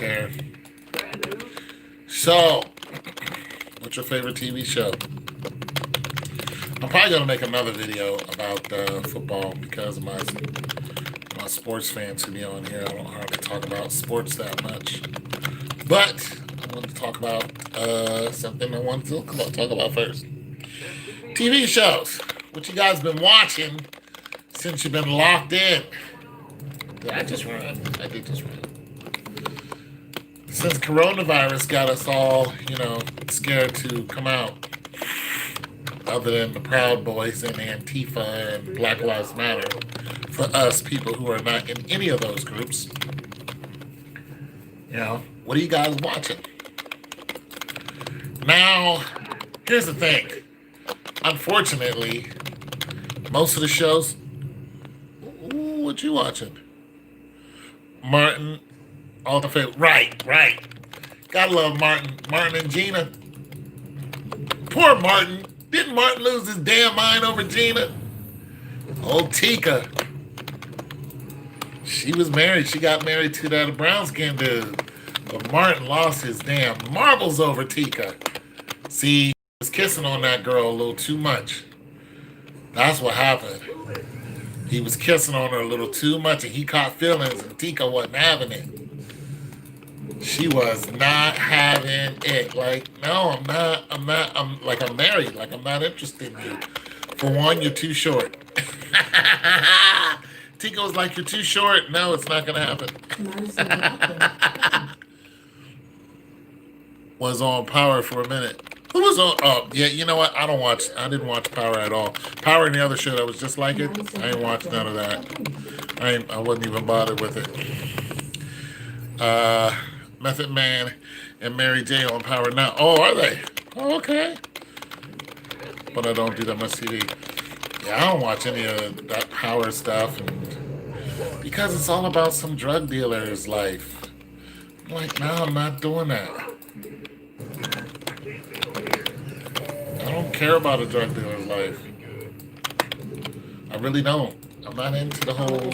care. So, what's your favorite TV show? I'm probably gonna make another video about football because of my sports fans who be on here. I don't hardly talk about sports that much, but I want to talk about something I want to talk about first. TV shows. What you guys been watching since you've been locked in? Did I just run? I did just run. Since coronavirus got us all, scared to come out, other than the Proud Boys and Antifa and Black Lives Matter, for us people who are not in any of those groups, what are you guys watching? Now, here's the thing. Unfortunately, most of the shows, what you watching? Martin, all the favorite. Right. Gotta love Martin. Martin and Gina. Poor Martin. Didn't Martin lose his damn mind over Gina? Old Tika. She was married. She got married to that brown skinned dude. But Martin lost his damn marbles over Tika. See, he was kissing on that girl a little too much. That's what happened. He was kissing on her a little too much and he caught feelings and Tika wasn't having it. She was not having it. Like, no, I'm not, I'm married. Like, I'm not interested in you. For one, you're too short. Tika was like, you're too short. No, it's not going to happen. Was on Power for a minute. Who was on? Oh, yeah, you know what? I didn't watch Power at all. Power and the other show that was just like it, I ain't watched none of that. I wasn't even bothered with it. Method Man and Mary J on Power now. Oh, are they? Oh, okay. But I don't do that much TV. Yeah, I don't watch any of that Power stuff because it's all about some drug dealer's life. I'm like, no, I'm not doing that. I don't care about a drug dealer's life. I really don't. I'm not into the whole,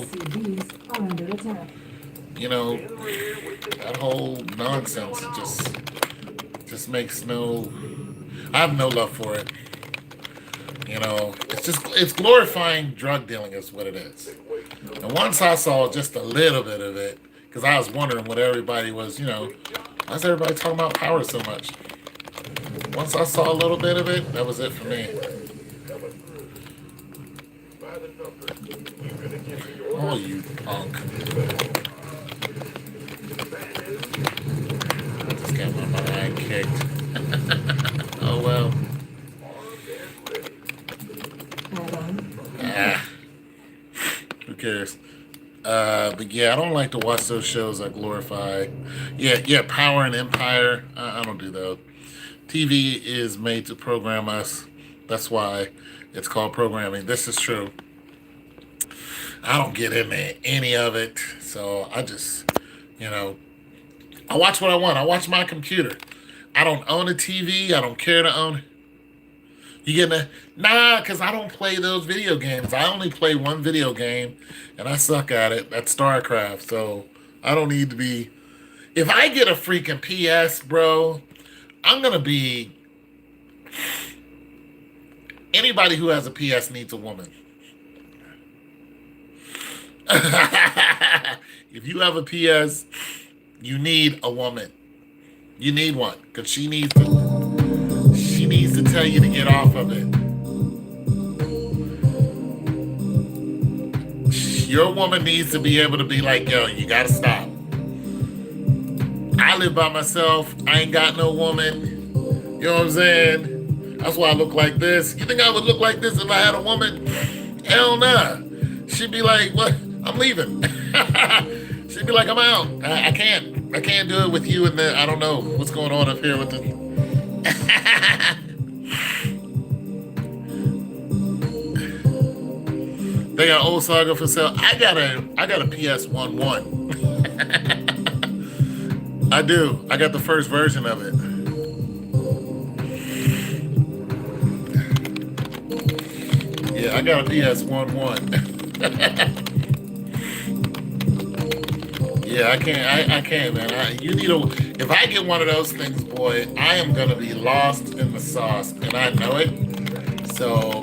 that whole nonsense. It just makes no, I have no love for it. It's glorifying drug dealing is what it is. And once I saw just a little bit of it, because I was wondering what everybody was, why's everybody talking about Power so much? Once I saw a little bit of it, that was it for me. Oh, you punk. I just got my mind kicked. Oh, well. Who cares? But yeah, I don't like to watch those shows that glorify. Yeah, Power and Empire. I don't do those. TV is made to program us. That's why it's called programming. This is true. I don't get into any of it. So I just, I watch what I want. I watch my computer. I don't own a TV. I don't care to own it. You getting that? Nah, because I don't play those video games. I only play one video game, and I suck at it. That's StarCraft. So I don't need to be. If I get a freaking PS, bro, I'm going to be. Anybody who has a PS needs a woman. If you have a PS, you need a woman. You need one because she needs to tell you to get off of it. Your woman needs to be able to be like, yo, you gotta stop. I live by myself. I ain't got no woman. You know what I'm saying? That's why I look like this. You think I would look like this if I had a woman? Hell nah. She'd be like, what? I'm leaving. She'd be like, I'm out. I can't do it with you and I don't know what's going on up here with the They got old Saga for sale. I got a PS1. I do. I got the first version of it. Yeah, I got a PS1. Yeah, I can't. I can't, man. You need a. If I get one of those things, boy, I am gonna be lost in the sauce, and I know it. So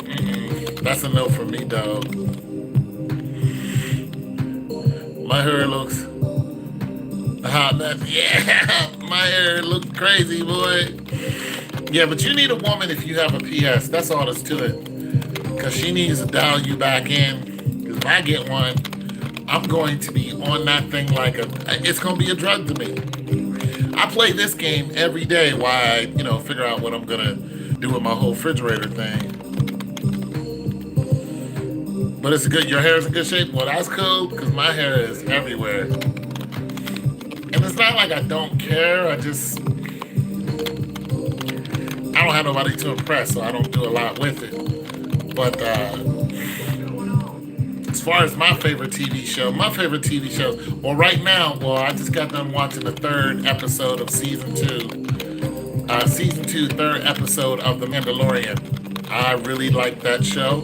that's a no for me, dog. My hair looks hot. Yeah, my hair looks crazy, boy. Yeah, but you need a woman if you have a PS. That's all there's to it. Because she needs to dial you back in. If I get one, I'm going to be on that thing like it's going to be a drug to me. I play this game every day while I, figure out what I'm going to do with my whole refrigerator thing. But it's good. Your hair is in good shape. Well, that's cool because my hair is everywhere. And it's not like I don't care. I don't have nobody to impress, so I don't do a lot with it. But as far as my favorite TV show, well, right now, I just got done watching the third episode of season 2. Season 2, third episode of The Mandalorian. I really like that show.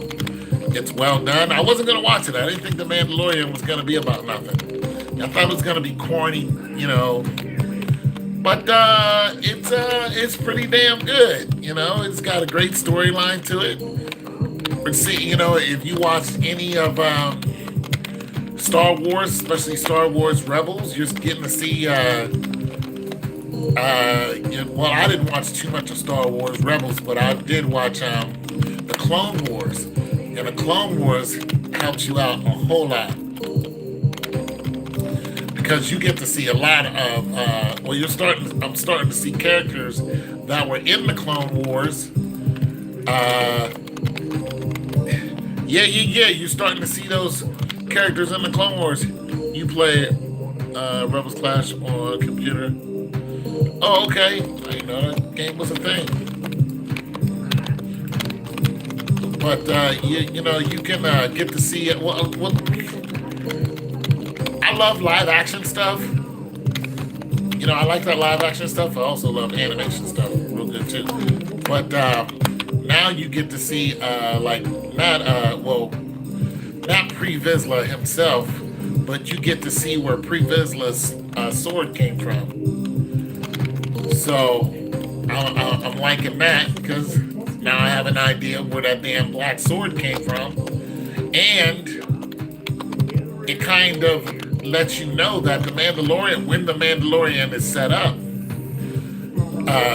It's well done. I wasn't going to watch it. I didn't think The Mandalorian was going to be about nothing. I thought it was going to be corny, But it's pretty damn good. It's got a great storyline to it. But see, if you watch any of Star Wars, especially Star Wars Rebels, you're getting to see. I didn't watch too much of Star Wars Rebels, but I did watch the Clone Wars, and the Clone Wars helps you out a whole lot. Because you get to see a lot of, I'm starting to see characters that were in the Clone Wars. You're starting to see those characters in the Clone Wars. You play Rebels Clash on a computer. Oh, okay. I didn't know that game was a thing. But, you can get to see it. I love live action stuff. I like that live action stuff. I also love animation stuff real good too. But now you get to see not Pre Vizsla himself, but you get to see where Pre Vizsla's sword came from. So I'm liking that because now I have an idea of where that damn black sword came from, and it kind of lets you know that when the Mandalorian is set up,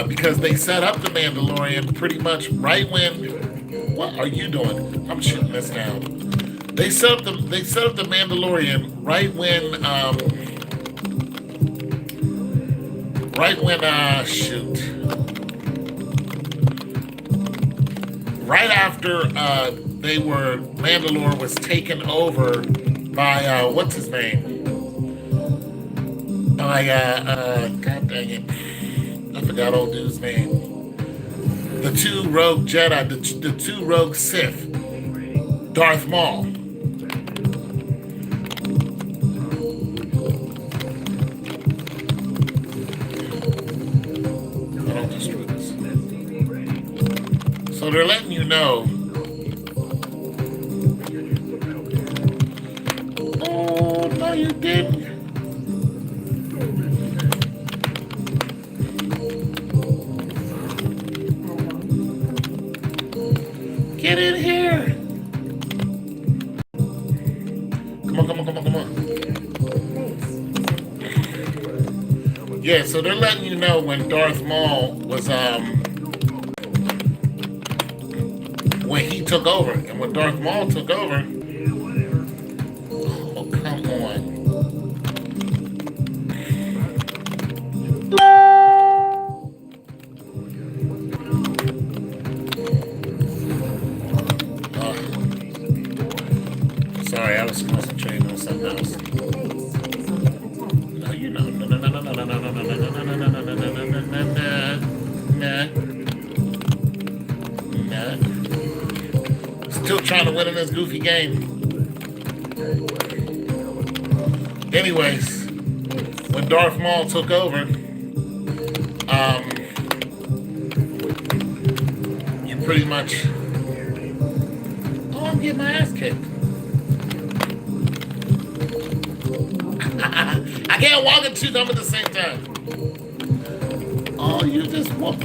because they set up the Mandalorian pretty much right when. What are you doing? I'm shooting this down. They set up the Mandalorian right when right after Mandalore was taken over by what's his name? God dang it. I forgot old dude's name. The two rogue Jedi, the two rogue Sith, Darth Maul. I don't destroy this. So they're letting you know. Oh, no, you didn't. Get in here. Come on. Yeah, so they're letting you know when Darth Maul was, when he took over. And when Darth Maul took over, oh, come on. Sorry, I was concentrating on something else. No, you know. Nah. Still trying to win in this goofy game. Anyways, when Darth Maul took over, you pretty much. Oh, I'm getting my ass kicked. I can't walk and chew gum at the same time. Oh, you just walk.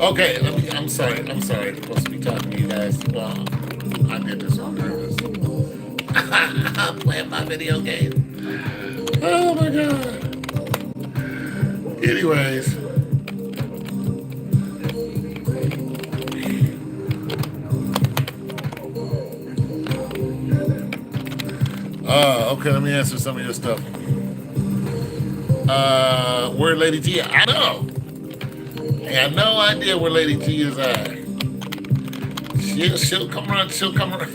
Okay, I'm sorry. I'm sorry. I'm supposed to be talking to you guys. Well, I did this on purpose. I'm playing my video game. Oh my god. Anyways. Okay, let me answer some of your stuff. Where Lady G? I know. I have no idea where Lady G is at. She'll come around. She'll come around.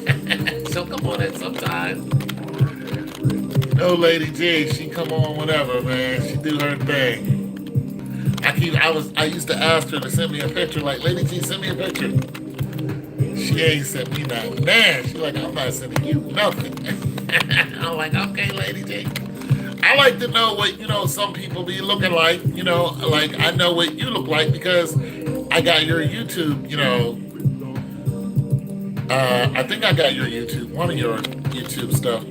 She'll come on at sometime. No, Lady G. She come on whenever, man. She do her thing. I used to ask her to send me a picture. Like, Lady G, send me a picture. She ain't sent me nothing. Man, she's like, I'm not sending you nothing. I'm like, okay, Lady G. I like to know what, some people be looking like, like I know what you look like because I got your YouTube, I think I got your YouTube, one of your YouTube stuff.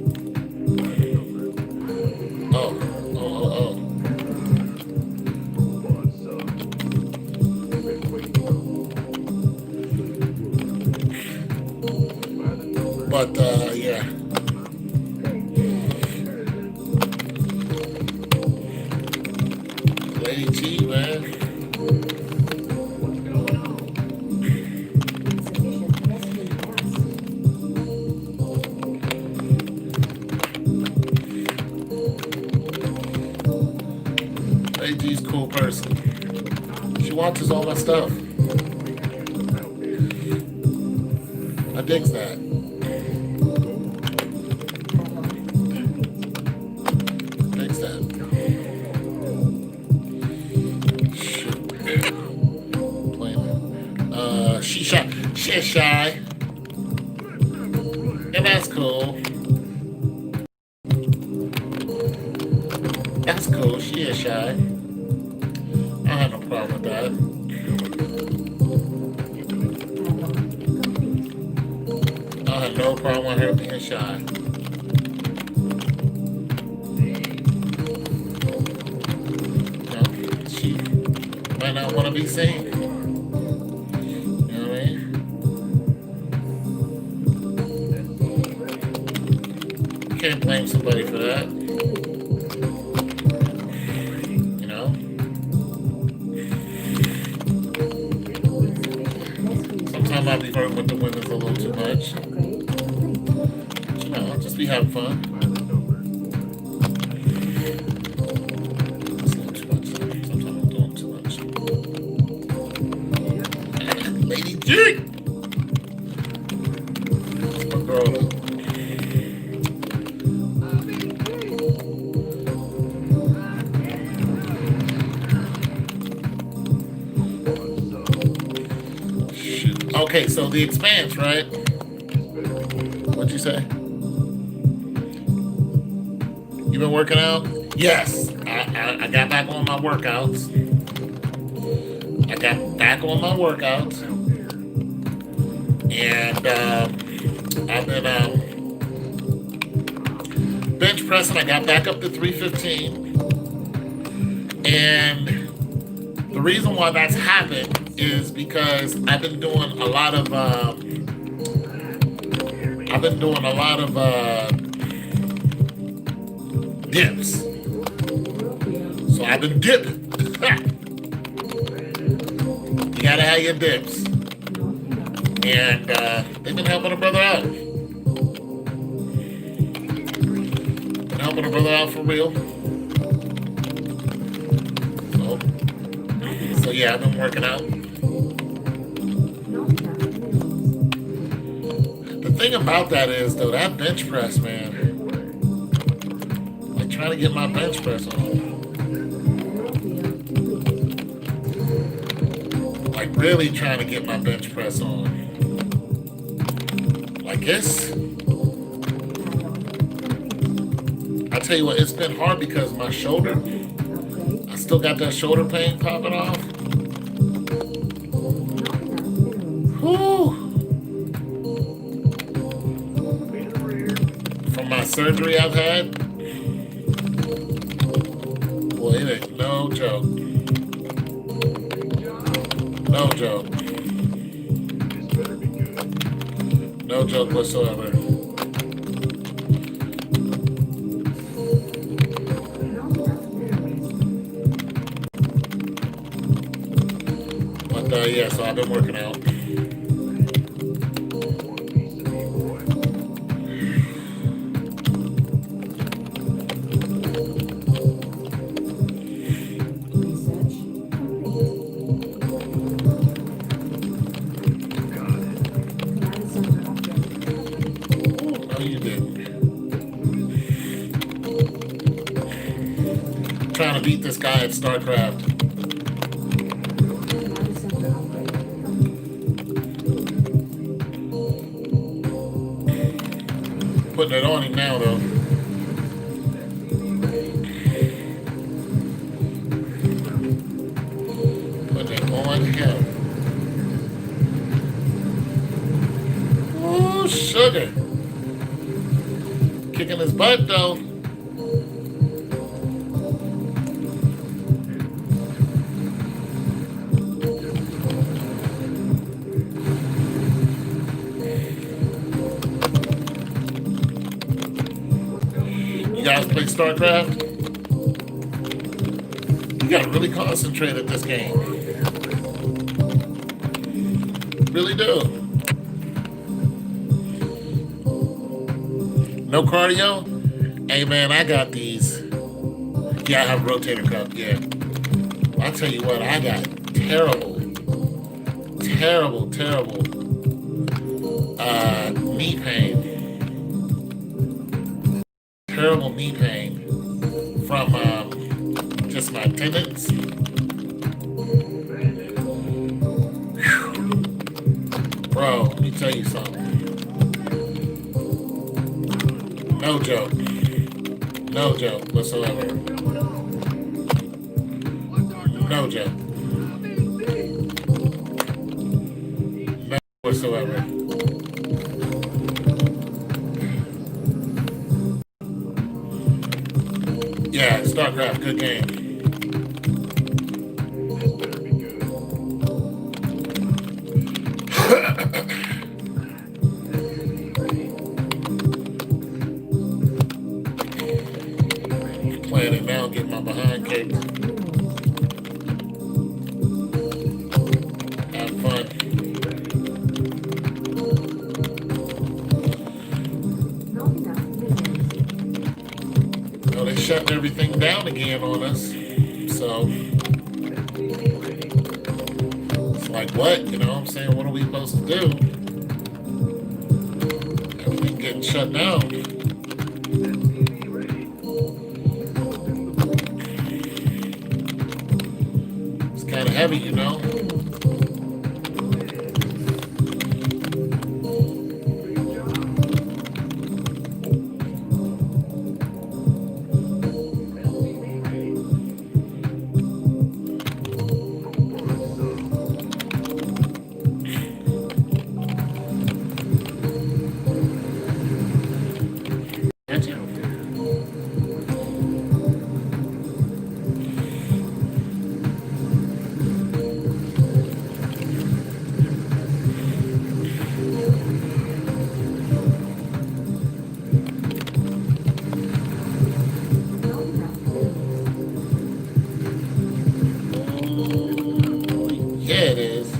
Oh. But, yeah. Lady G, man. Lady G's a cool person. She watches all my stuff. I digs that. She's shy. And that's cool. That's cool. She is shy. I have no problem with that. I have no problem with her being shy. She might not want to be seen. Can't blame somebody for that. Sometimes I be flirting with the women a little too much. But, just be having fun. It's a little too much. Sometimes I'm doing too much. Lady G! That's my girl though. Okay, so the Expanse, right? What'd you say? You been working out? Yes. I got back on my workouts. And I've been bench pressing. I got back up to 315. And the reason why that's happened is because I've been doing a lot of dips. So I've been dipping. You gotta have your dips. And they've been helping a brother out. Been helping a brother out for real. So yeah, I've been working out. thing about that is, though, that bench press, man. Like trying to get my bench press on. Like really trying to get my bench press on. Like this. I tell you what, it's been hard because my shoulder. I still got that shoulder pain popping off. Whew. From my surgery I've had. Boy, it ain't no joke. No joke. No joke whatsoever. But yeah, so I've been working out. Trying to beat this guy at StarCraft. Putting it on him now, though. Putting it on him. Oh, sugar. Kicking his butt, though. You guys play StarCraft? You gotta really concentrate at this game. Really do. No cardio? Hey man, I got these. Yeah, I have a rotator cuff, yeah. I'll tell you what, I got terrible knee pain. Terrible knee pain from just my tendons. Whew. Bro, let me tell you something. No joke. No joke whatsoever. No joke. No whatsoever. Yeah, StarCraft, good game. Playing it now, getting my behind kicked. Have fun. They shut everything down again on us. So it's like, what? You know what I'm saying? What are we supposed to do? Everything getting shut down. It's kind of heavy, you know? Yeah, it is.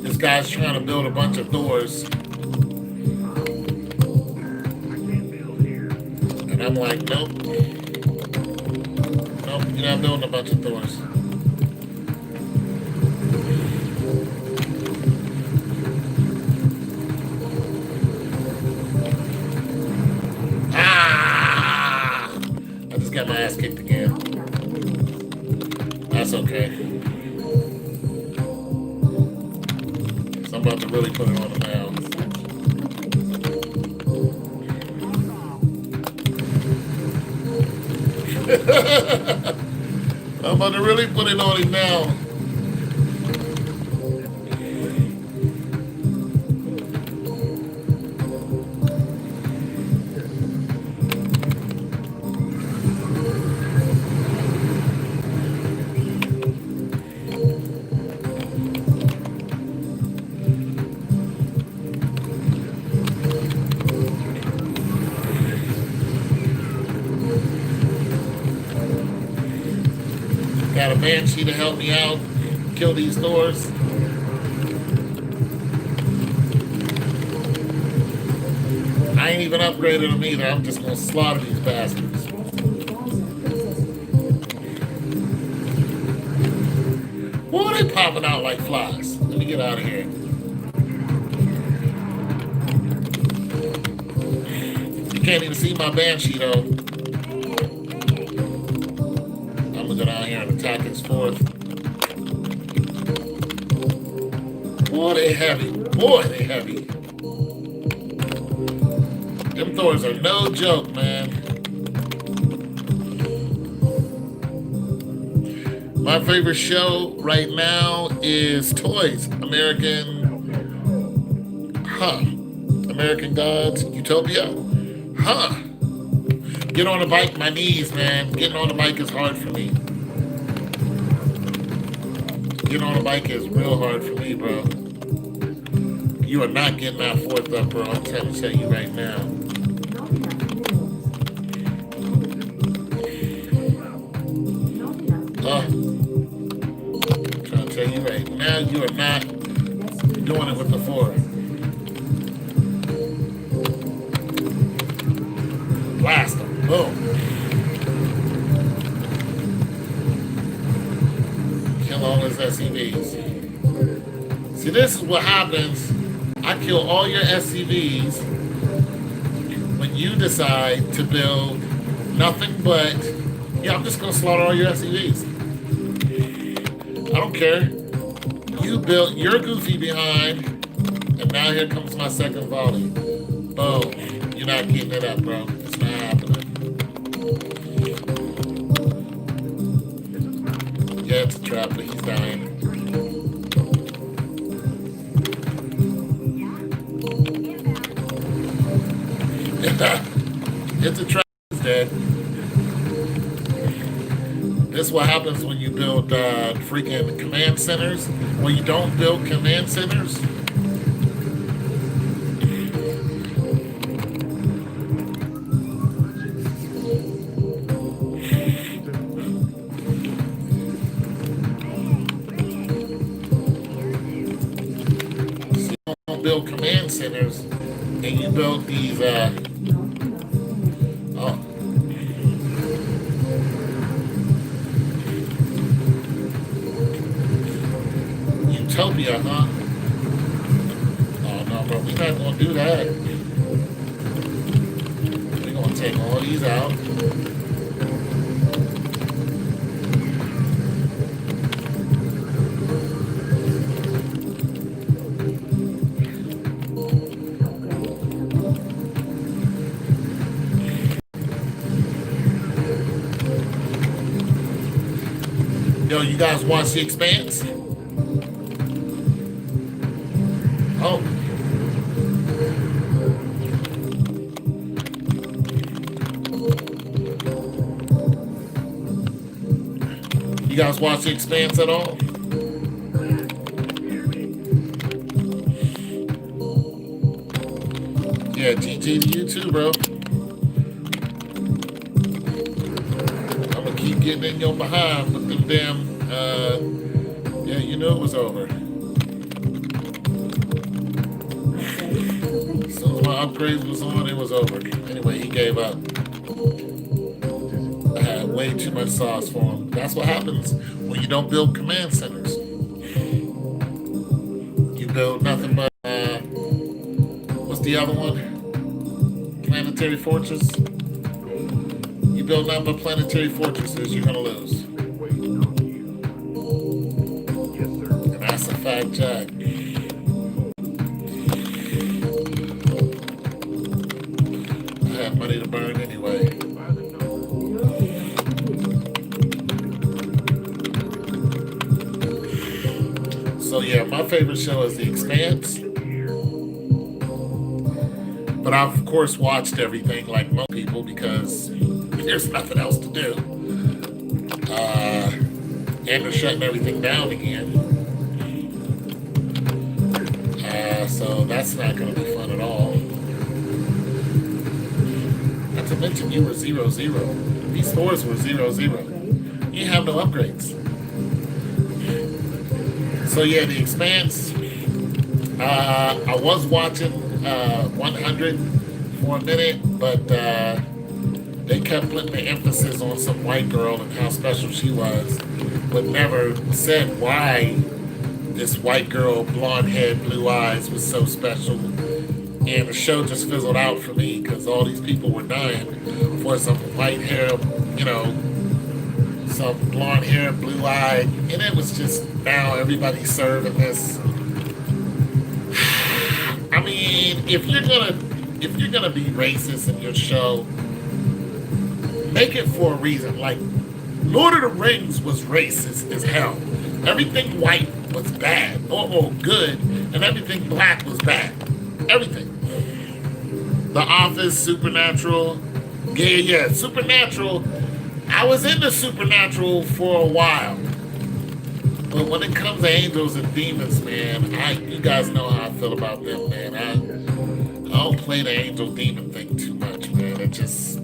This guy's trying to build a bunch of doors. And I'm like, nope. You're not building a bunch of Thors. Ah! I just got my ass kicked again. That's okay. So I'm about to really put it on the now. I'm about to really put it on him now. Got a Banshee to help me out, kill these Thors. I ain't even upgraded them either. I'm just gonna slaughter these bastards. Boy, they popping out like flies. Let me get out of here. You can't even see my Banshee though. Go down here and attack his fourth. Boy, they heavy. Boy, they heavy. Them Thors are no joke, man. My favorite show right now is Toys. American Gods, Utopia. Get on the bike, my knees, man. Getting on the bike is hard for me. Getting on the bike is real hard for me, bro. You are not getting that fourth up, bro. I'm trying to tell you right now. I'm trying to tell you right now, you are not doing it with the four. Blast them. Boom. Kill all his SCVs. See, this is what happens. I kill all your SCVs when you decide to build nothing but, yeah, I'm just going to slaughter all your SCVs. I don't care. You built your goofy behind, and now here comes my second volley. Boom. You're not getting it up, bro. It's not happening. Yeah, it's a trap, but he's dying. It's a trap, he's dead. This is what happens when you build freaking command centers. When you don't build command centers, build command centers and you build these Utopia, huh? Oh no, bro, we're not gonna do that. We're gonna take all these out. Yo, you guys watch The Expanse? Oh. You guys watch The Expanse at all? Yeah, GG to you too, bro. I'm gonna keep getting in your behind with them damn, yeah, you knew it was over. As soon as my upgrades was on, it was over. Anyway, he gave up. I had way too much sauce for him. That's what happens when you don't build command centers. You build nothing but what's the other one? Planetary fortress. You build nothing but planetary fortresses, you're gonna lose. And that's a fact, Jack. I had money to burn anyway. So yeah, my favorite show is The Expanse. But I've of course watched everything like most people because there's nothing else to do. And they're shutting everything down again. So that's not going to be fun at all. Not to mention you were 0-0. These stores were 0-0. You have no upgrades. So yeah, The Expanse. I was watching 100 for a minute, but they kept putting the emphasis on some white girl and how special she was, but never said why this white girl, blonde head, blue eyes, was so special. And the show just fizzled out for me because all these people were dying for some white hair, some blonde hair, blue eye, and it was just now everybody's serving this. I mean, if you're gonna be racist in your show, make it for a reason. Like Lord of the Rings was racist as hell. Everything white was bad or good, and everything black was bad. Everything. The Office, Supernatural, yeah, Supernatural. I was into Supernatural for a while. But when it comes to angels and demons, man, you guys know how I feel about them, man. I don't play the angel demon thing too much, man. It just,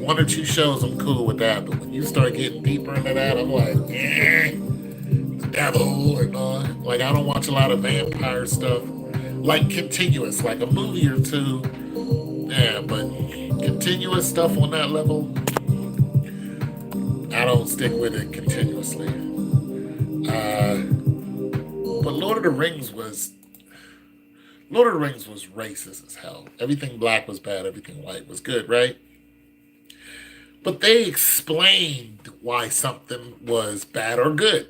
one or two shows I'm cool with that. But when you start getting deeper into that, I'm like, devil and all. Like, I don't watch a lot of vampire stuff. Like continuous, like a movie or two. Yeah, but continuous stuff on that level, I don't stick with it continuously. But Lord of the Rings was racist as hell. Everything black was bad, everything white was good, right? But they explained why something was bad or good.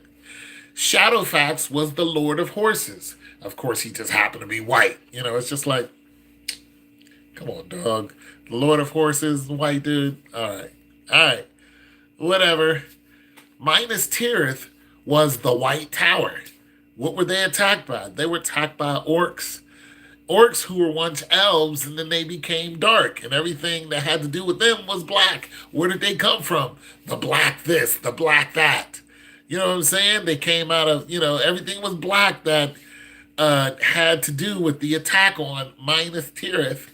Shadowfax was the Lord of Horses. Of course, he just happened to be white. It's just like, come on, dog. The Lord of Horses, white dude. All right. Whatever. Minas Tirith was the White Tower. What were they attacked by? They were attacked by orcs. Orcs who were once elves, and then they became dark, and everything that had to do with them was black. Where did they come from? The black this, the black that. You know what I'm saying? They came out of, everything was black that had to do with the attack on Minas Tirith.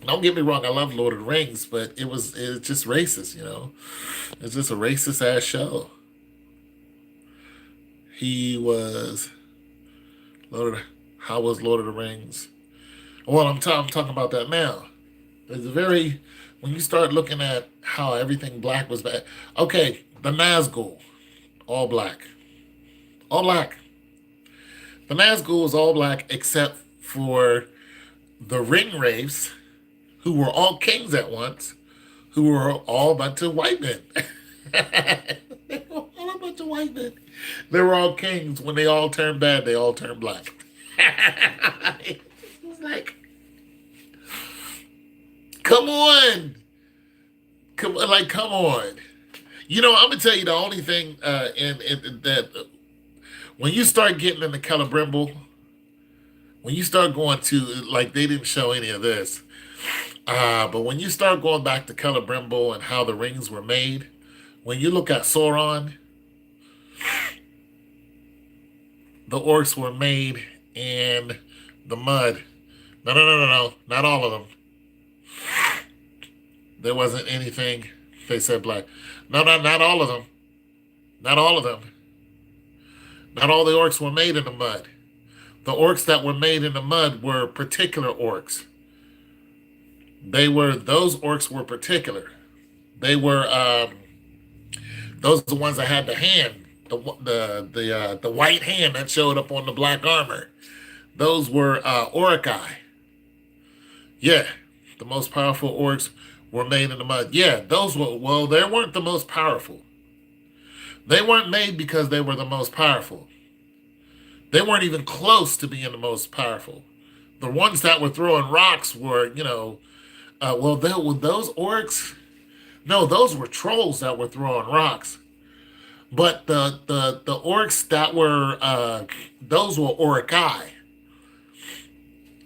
Don't get me wrong, I love Lord of the Rings, but it's just racist, It's just a racist ass show. How was Lord of the Rings? Well, I'm talking about that now. When you start looking at how everything black was bad. Okay, the Nazgul, all black. All black. The Nazgul was all black except for the Ringwraiths, who were all kings at once, who were all a bunch of white men. They were all a bunch of white men. They were all kings. When they all turned bad, they all turned black. It was like, come on. Come on. I'm going to tell you the only thing that when you start getting into Celebrimbor, when you start going to, like, they didn't show any of this, but when you start going back to Celebrimbor and how the rings were made, when you look at Sauron, the orcs were made in the mud. No, not all of them. There wasn't anything, they said black. No, not all of them. Not all of them. Not all the orcs were made in the mud. The orcs that were made in the mud were particular orcs. Those orcs were particular. They were those are the ones that had the hand, the white hand that showed up on the black armor. Those were Orcai. Yeah, the most powerful orcs were made in the mud. Yeah, those were, well, they weren't the most powerful. They weren't made because they were the most powerful. They weren't even close to being the most powerful. The ones that were throwing rocks were, those orcs. No, those were trolls that were throwing rocks. But the orcs that were those were Orcai.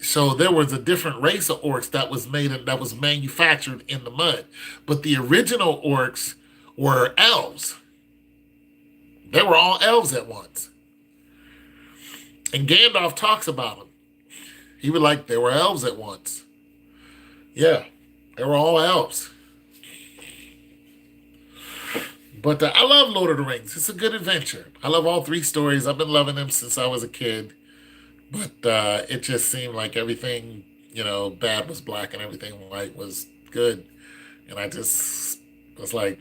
So there was a different race of orcs that was manufactured in the mud. But the original orcs were elves. They were all elves at once. And Gandalf talks about them. He was like, they were elves at once. Yeah, they were all elves. But I love Lord of the Rings. It's a good adventure. I love all three stories. I've been loving them since I was a kid. But it just seemed like everything, bad was black and everything white was good. And I just was like,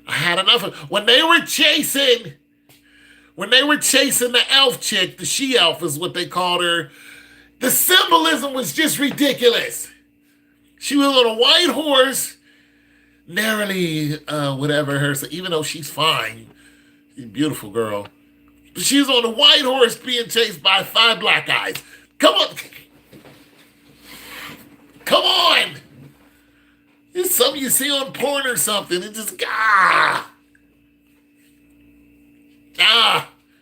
I had enough of when they were chasing the elf chick, the she-elf is what they called her. The symbolism was just ridiculous. She was on a white horse, narrowly, even though she's fine, she's a beautiful girl. But she was on a white horse being chased by 5 black guys. Come on. Come on. It's something you see on porn or something. It just,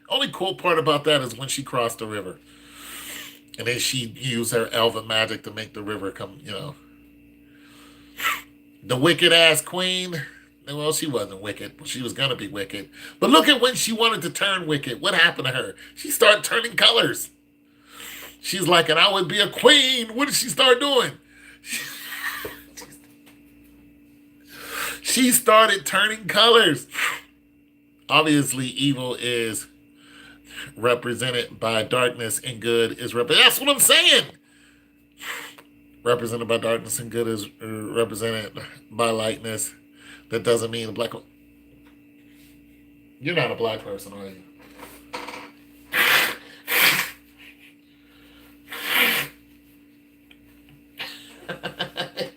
Only cool part about that is when she crossed the river. And then she used her elven magic to make the river come, The wicked ass queen. Well, she wasn't wicked. She was going to be wicked. But look at when she wanted to turn wicked. What happened to her? She started turning colors. She's like, and I would be a queen. What did she start doing? She started turning colors. Obviously, evil is represented by darkness and good is represented. That's what I'm saying. Represented by darkness and good is represented by lightness. That doesn't mean a black. You're not a black person, are you?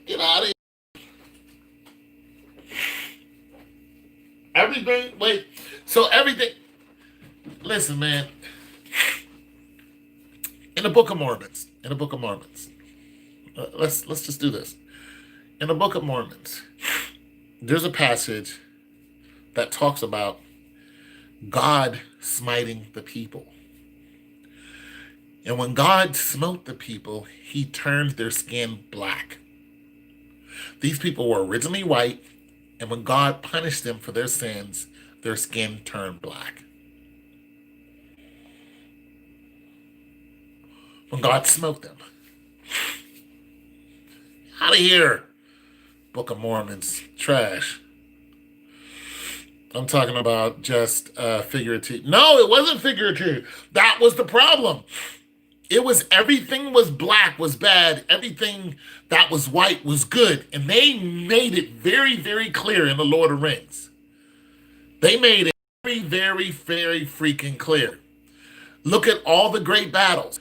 Get out of here. Everything. Wait. So everything. Listen, man. In the Book of Mormons. Let's just do this. In the Book of Mormons, there's a passage that talks about God smiting the people. And when God smote the people, he turned their skin black. These people were originally white, and when God punished them for their sins, their skin turned black. When God smote them. Out of here. Book of Mormon's trash. I'm talking about just figurative. No, it wasn't figurative. That was the problem. It was everything was black was bad. Everything that was white was good. And they made it very, very clear in The Lord of the Rings. They made it very, very, very freaking clear. Look at all the great battles.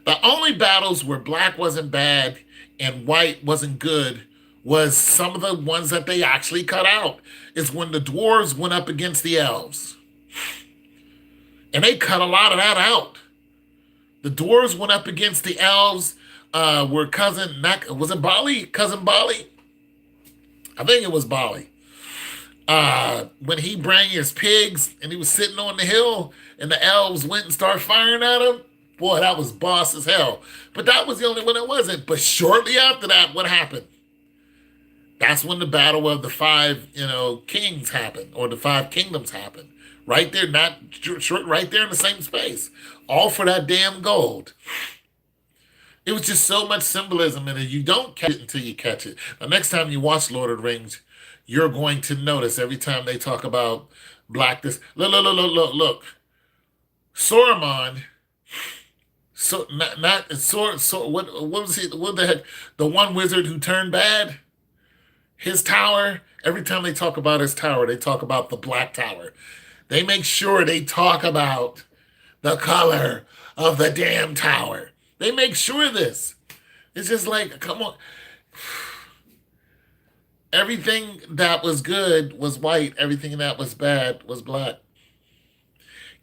The only battles where black wasn't bad and white wasn't good was some of the ones that they actually cut out. Is when the dwarves went up against the elves. And they cut a lot of that out. The dwarves went up against the elves. Were was it Bali? Cousin Bali? I think it was Bali. When he brought his pigs and he was sitting on the hill and the elves went and started firing at him. Boy, that was boss as hell. But that was the only one that wasn't. But shortly after that, what happened? That's when the battle of the 5, kings happened, or the 5 kingdoms happened. Right there, right there in the same space. All for that damn gold. It was just so much symbolism in it. You don't catch it until you catch it. The next time you watch Lord of the Rings, you're going to notice every time they talk about blackness. Look. So not so what was he? What the heck? The one wizard who turned bad. His tower. Every time they talk about his tower, they talk about the Black Tower. They make sure they talk about the color of the damn tower. They make sure of this. It's just like, come on. Everything that was good was white. Everything that was bad was black.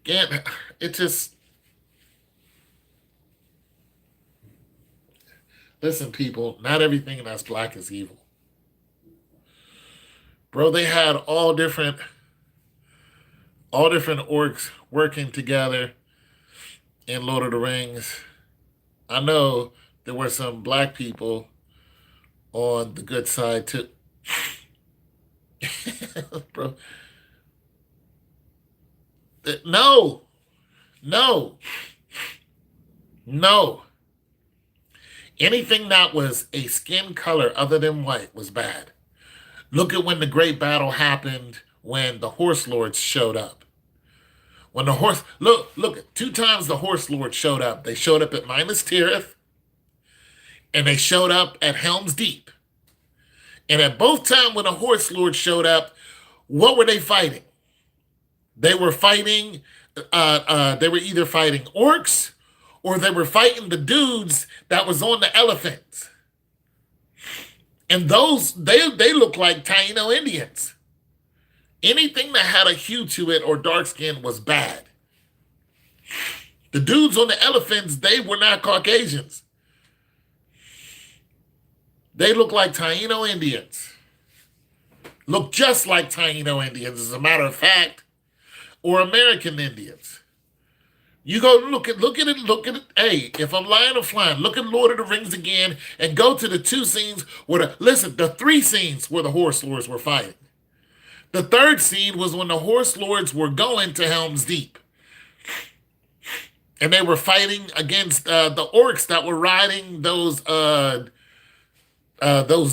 Again, it just listen, people. Not everything that's black is evil, bro. They had all different orcs working together in Lord of the Rings. I know there were some black people on the good side too. Bro, no, no, no. Anything that was a skin color other than white was bad. Look at when the great battle happened when the horse lords showed up. When the horse look, two times the horse lords showed up. They showed up at Minas Tirith and they showed up at Helm's Deep. And at both times when the horse lords showed up, what were they fighting? They were fighting. They were either fighting orcs or they were fighting the dudes that was on the elephants. And those they look like Taino Indians. Anything that had a hue to it or dark skin was bad. The dudes on the elephants, they were not Caucasians. They look like Taino Indians. Look just like Taino Indians, as a matter of fact, or American Indians. You go look at it. Hey, if I'm lying or flying, look at Lord of the Rings again and go to the two scenes where the three scenes where the horse lords were fighting. The third scene was when the horse lords were going to Helm's Deep. And they were fighting against the orcs that were riding those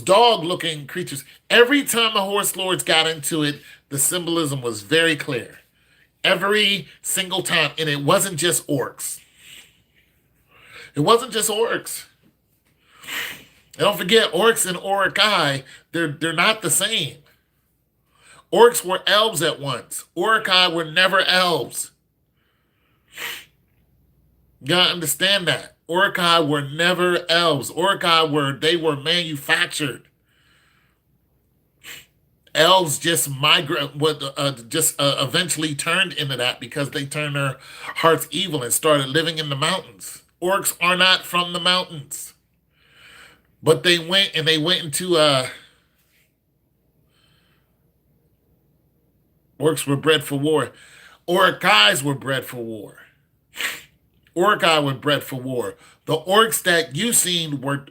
dog-looking creatures. Every time the horse lords got into it, the symbolism was very clear. Every single time. And it wasn't just orcs. It wasn't just orcs. And don't forget, orcs and Orokai, they're not the same. Orcs were elves at once. Orokai were never elves. You gotta understand that. Orokai were never elves. Orokai were manufactured. Elves just eventually turned into that because they turned their hearts evil and started living in the mountains. Orcs are not from the mountains. But they went into orcs were bred for war. Orcais were bred for war. Orokai were bred for war. The orcs that you seen were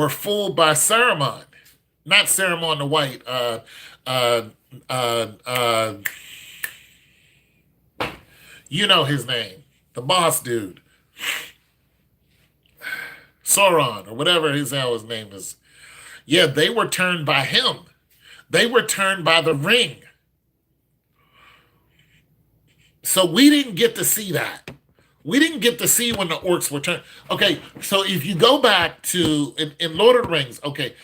fooled by Saruman, not Saruman the White. You know his name, the boss dude, Sauron or whatever his name is. Yeah, they were turned by him. They were turned by the ring. So we didn't get to see that. We didn't get to see when the orcs were turned. Okay, so if you go back to in Lord of the Rings, okay,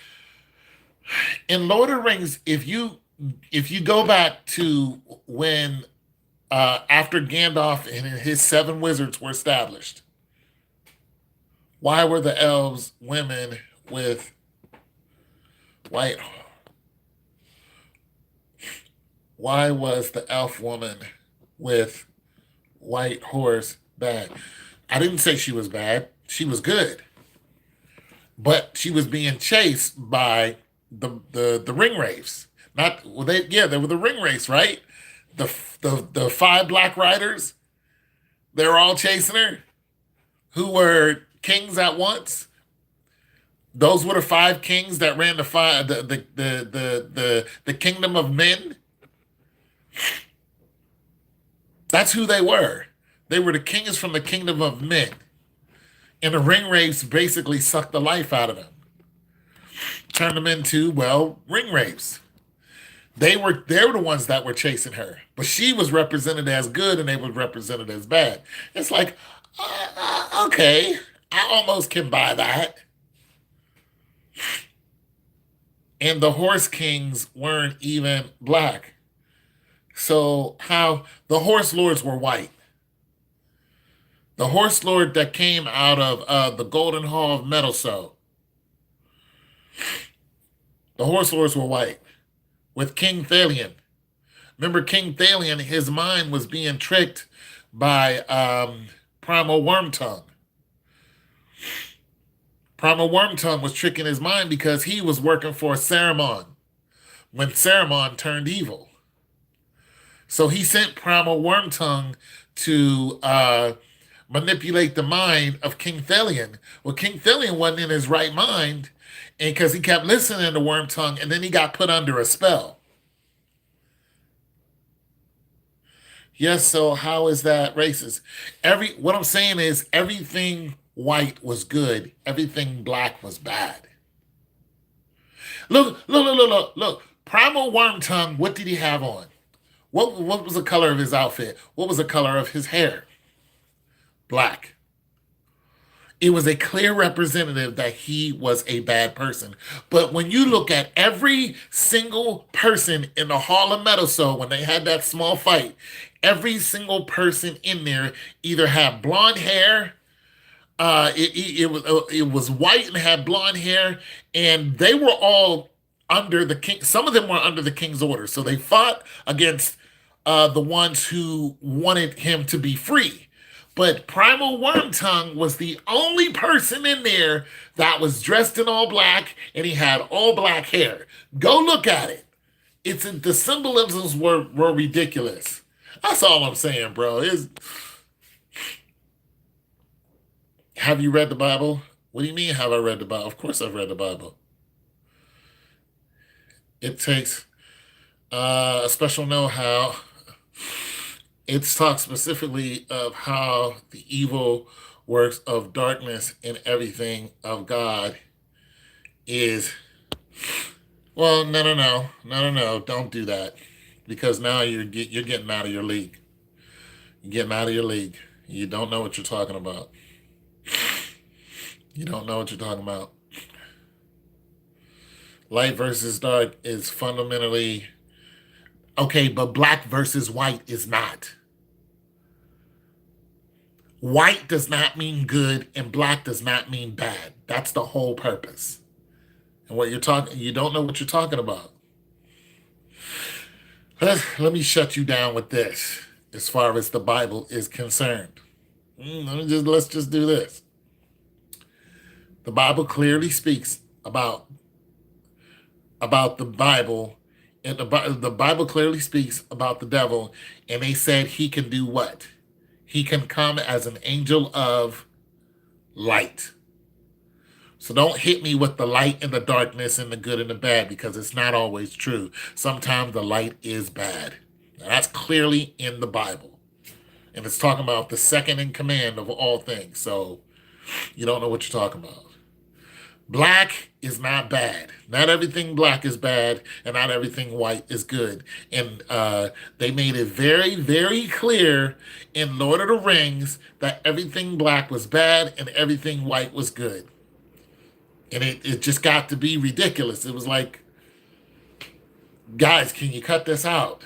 in Lord of the Rings, if you go back to when after Gandalf and his seven wizards were established, why were the elves women with white? Why was the elf woman with white horse bad? I didn't say she was bad. She was good. But she was being chased by the ring wraiths. They were the ring wraiths, right? The five black riders, they were all chasing her, who were kings at once. Those were the five kings that ran the kingdom of men. That's who they were. They were the kings from the kingdom of men. And the ring wraiths basically sucked the life out of them. Turned them into, ring wraiths. They were the ones that were chasing her. But she was represented as good and they were represented as bad. It's like, Okay, I almost can buy that. And the horse kings weren't even black. So how the horse lords were white. The horse lord that came out of the Golden Hall of Metalso, the horse lords were white. With King Thalion. Remember King Thalion, his mind was being tricked by Primal Wormtongue. Primal Wormtongue was tricking his mind because he was working for Saruman when Saruman turned evil. So he sent Primal Wormtongue to manipulate the mind of King Thalion. Well, King Thalion wasn't in his right mind, and because he kept listening to Wormtongue, and then he got put under a spell. Yes, so how is that racist? What I'm saying is everything white was good, everything black was bad. Look. Primal Wormtongue, what did he have on? What was the color of his outfit? What was the color of his hair? Black. It was a clear representative that he was a bad person. But when you look at every single person in the Hall of Metalso, when they had that small fight, every single person in there either had blonde hair, it was white and had blonde hair, and they were all under the king. Some of them were under the king's orders, so they fought against the ones who wanted him to be free. But Primal Wormtongue was the only person in there that was dressed in all black, and he had all black hair. Go look at it. The symbolisms were ridiculous. That's all I'm saying, bro. Have you read the Bible? What do you mean, have I read the Bible? Of course I've read the Bible. It takes a special know-how. It talks specifically of how the evil works of darkness and everything of God is. Well, no. Don't do that, because now you're getting out of your league. You're getting out of your league. You don't know what you're talking about. You don't know what you're talking about. Light versus dark is fundamentally okay, but black versus white is not. White does not mean good, and black does not mean bad. That's the whole purpose. And what you're talking, you don't know what you're talking about. Let me shut you down with this, as far as the Bible is concerned. Let's just do this. The Bible clearly speaks about the Bible, and the Bible clearly speaks about the devil, and they said he can do what? He can come as an angel of light. So don't hit me with the light and the darkness and the good and the bad, because it's not always true. Sometimes the light is bad. Now, that's clearly in the Bible. And it's talking about the second in command of all things. So you don't know what you're talking about. Black is not bad. Not everything black is bad, and not everything white is good. And they made it very, very clear in Lord of the Rings that everything black was bad and everything white was good. And it just got to be ridiculous. It was like, guys, can you cut this out?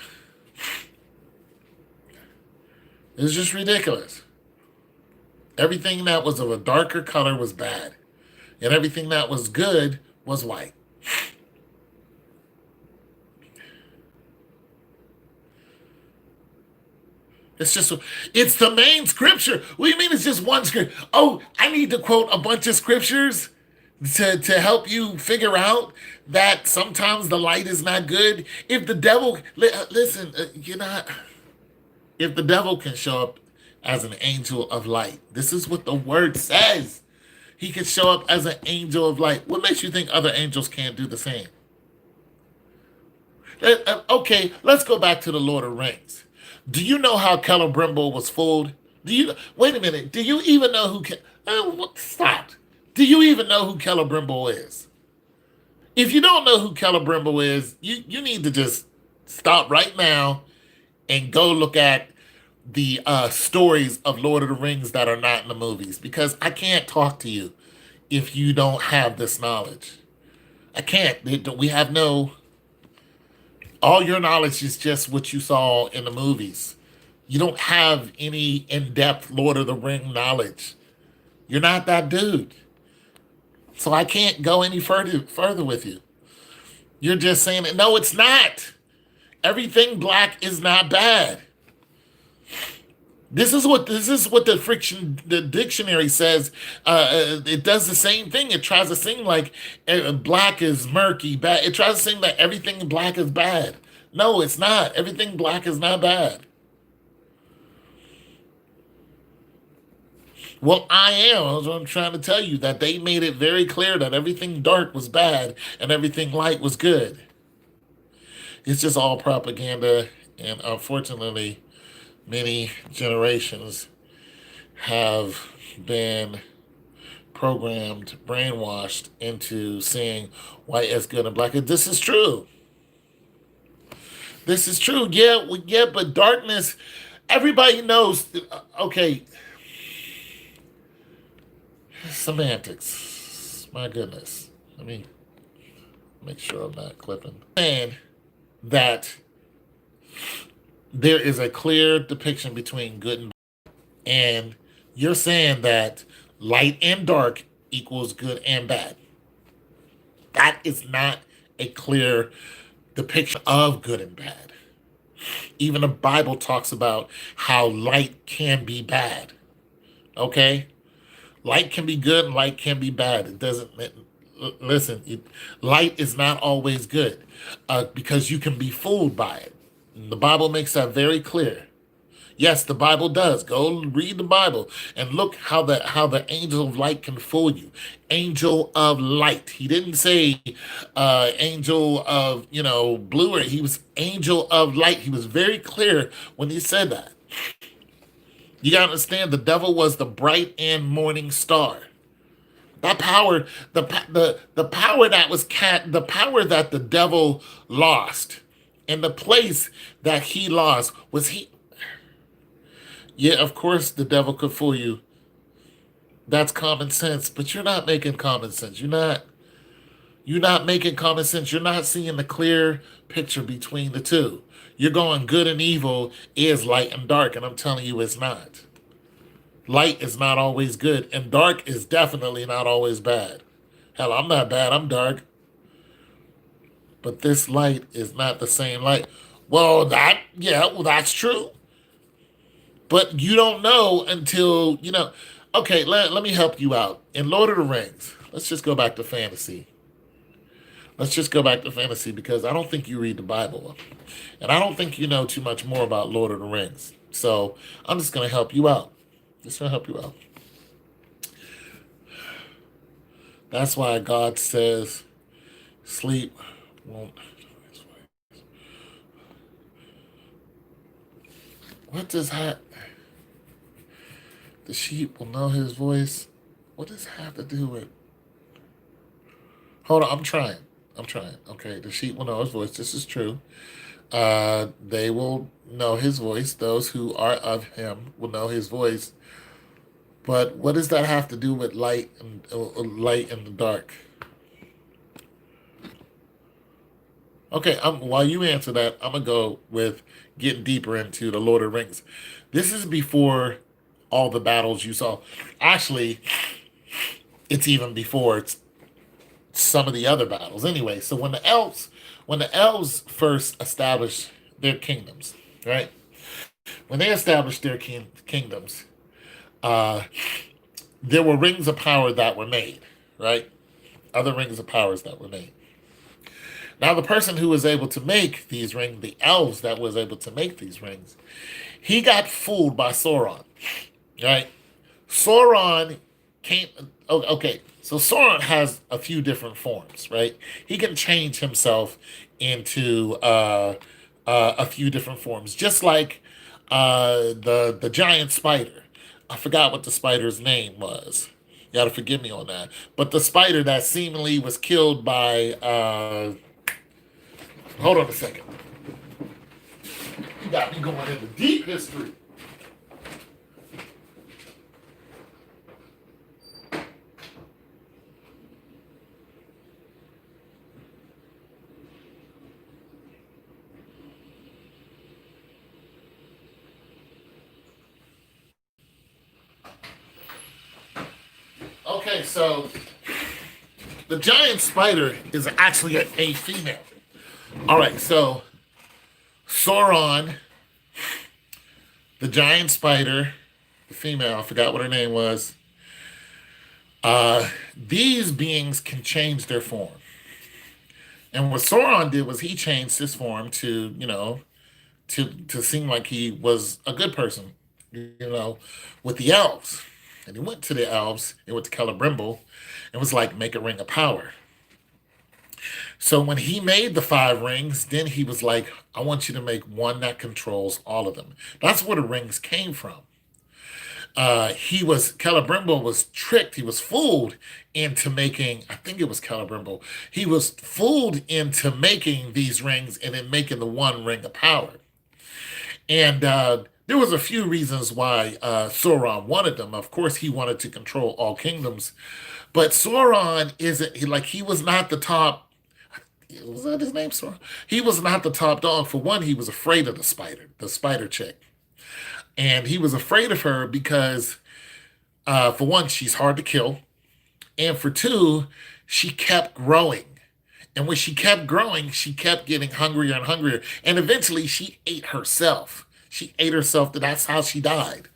It was just ridiculous. Everything that was of a darker color was bad, and everything that was good was white. It's the main scripture. What do you mean it's just one scripture? Oh, I need to quote a bunch of scriptures to help you figure out that sometimes the light is not good. If the devil, listen, you're not, if the devil can show up as an angel of light, this is what the word says. He can show up as an angel of light. What makes you think other angels can't do the same? Okay, let's go back to the Lord of the Rings. Do you know how Celebrimbor was fooled? Wait a minute? Do you even know who? Stop. Do you even know who Celebrimbor is? If you don't know who Celebrimbor is, you need to just stop right now and go look at the stories of Lord of the Rings that are not in the movies, because I can't talk to you if you don't have this knowledge. I can't. We have no. All your knowledge is just what you saw in the movies. You don't have any in-depth Lord of the Ring knowledge. You're not that dude. So I can't go any further with you. You're just saying it. No, it's not. Everything black is not bad. This is what the dictionary says. It does the same thing. It tries to seem like black is murky, bad. It tries to seem that everything black is bad. No, it's not. Everything black is not bad. Well, I am. That's what I'm trying to tell you. That they made it very clear that everything dark was bad and everything light was good. It's just all propaganda, and unfortunately, many generations have been programmed, brainwashed into seeing white as good and black. And this is true. This is true. Yeah, yeah, but darkness, everybody knows. Okay, semantics. My goodness. Let me make sure I'm not clipping. And that there is a clear depiction between good and bad. And you're saying that light and dark equals good and bad. That is not a clear depiction of good and bad. Even the Bible talks about how light can be bad. Okay? Light can be good and light can be bad. It doesn't, listen, light is not always good because you can be fooled by it. And the Bible makes that very clear. Yes, the Bible does. Go read the Bible and look how the angel of light can fool you. Angel of light. He didn't say angel of blue. He was angel of light. He was very clear when he said that. You gotta understand, the devil was the bright and morning star. That power, the power the power that the devil lost, and the place that he lost was he. Yeah, of course the devil could fool you. That's common sense, but you're not making common sense. You're not making common sense. You're not seeing the clear picture between the two. You're going good and evil is light and dark, and I'm telling you it's not. Light is not always good, and dark is definitely not always bad. Hell, I'm not bad, I'm dark. But this light is not the same light. Well, that's true. But you don't know until, Okay, let me help you out. In Lord of the Rings, let's just go back to fantasy. Let's just go back to fantasy because I don't think you read the Bible. And I don't think you know too much more about Lord of the Rings. So I'm just going to help you out. Just going to help you out. That's why God says, sleep won't. What does that? The sheep will know his voice. What does that have to do with? Hold on, I'm trying. Okay, the sheep will know his voice. This is true. They will know his voice. Those who are of him will know his voice. But what does that have to do with light and the dark? Okay, while you answer that, I'm gonna go with getting deeper into the Lord of the Rings. This is before all the battles you saw. Actually, it's even before some of the other battles. Anyway, so when the elves first established their kingdoms, right? When they established their kingdoms, uh, there were rings of power that were made, right? Other rings of powers that were made. Now, the person who was able to make these rings, the elves that was able to make these rings, he got fooled by Sauron, right? Sauron came. Okay, so Sauron has a few different forms, right? He can change himself into a few different forms, just like the giant spider. I forgot what the spider's name was. You got to forgive me on that. But the spider that seemingly was killed by. Hold on a second. You got me going into deep history. Okay, so the giant spider is actually a female. All right, so Sauron, the giant spider, the female, I forgot what her name was. These beings can change their form. And what Sauron did was he changed his form to, to seem like he was a good person, with the elves. And he went to the elves, he went to Celebrimbor, and was like, make a ring of power. So when he made the five rings, then he was like, I want you to make one that controls all of them. That's where the rings came from. Celebrimbor was tricked, he was fooled into making, I think it was Celebrimbor, he was fooled into making these rings and then making the one ring of power. And there was a few reasons why Sauron wanted them. Of course, he wanted to control all kingdoms, but Sauron isn't he was not the top. Was that his name, Sauron? He was not the top dog. For one, he was afraid of the spider chick, and he was afraid of her because, for one, she's hard to kill, and for two, she kept growing. And when she kept growing, she kept getting hungrier and hungrier. And eventually she ate herself. She ate herself. That's how she died.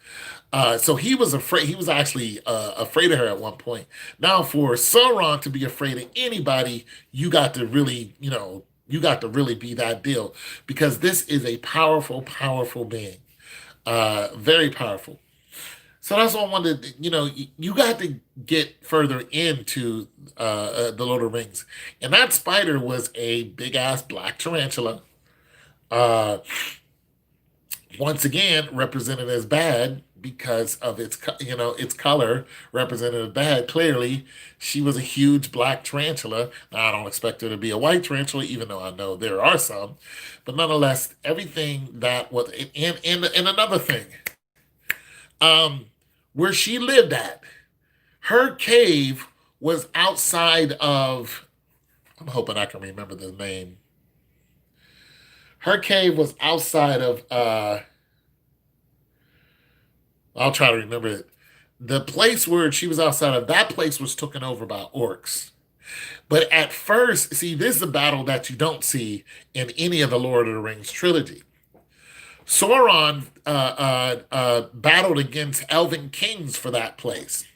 So he was afraid. He was actually afraid of her at one point. Now, for Sauron to be afraid of anybody, you got to really, you got to really be that deal. Because this is a powerful, powerful being. Very powerful. So that's what I wanted. You got to get further into the Lord of the Rings, and that spider was a big ass black tarantula. Uh, Once again, represented as bad because of its color represented as bad. Clearly, she was a huge black tarantula. Now, I don't expect her to be a white tarantula, even though I know there are some, but nonetheless, everything that was and another thing. Um, where she lived at. Her cave was outside of, I'm hoping I can remember the name. Her cave was outside of, I'll try to remember it. The place where she was outside of, that place was taken over by orcs. But at first, see, this is a battle that you don't see in any of the Lord of the Rings trilogy. Sauron battled against elven kings for that place.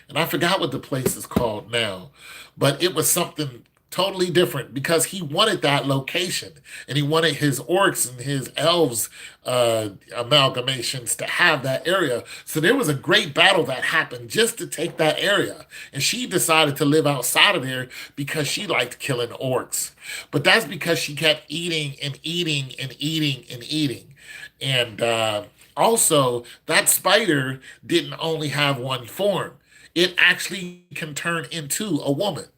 And I forgot what the place is called now, but it was something totally different because he wanted that location and he wanted his orcs and his elves amalgamations to have that area. So there was a great battle that happened just to take that area. And she decided to live outside of there because she liked killing orcs. But that's because she kept eating and eating and eating and eating. And also, that spider didn't only have one form, it actually can turn into a woman.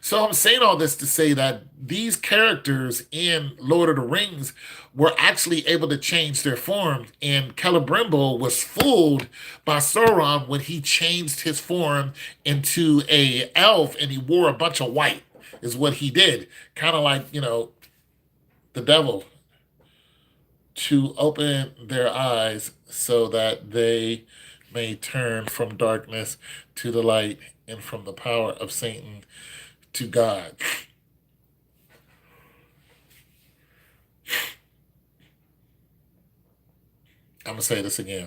So I'm saying all this to say that these characters in Lord of the Rings were actually able to change their form, and Celebrimbor was fooled by Sauron when he changed his form into a elf and he wore a bunch of white, is what he did. Kind of like, the devil, to open their eyes so that they may turn from darkness to the light and from the power of Satan to God. I'm going to say this again.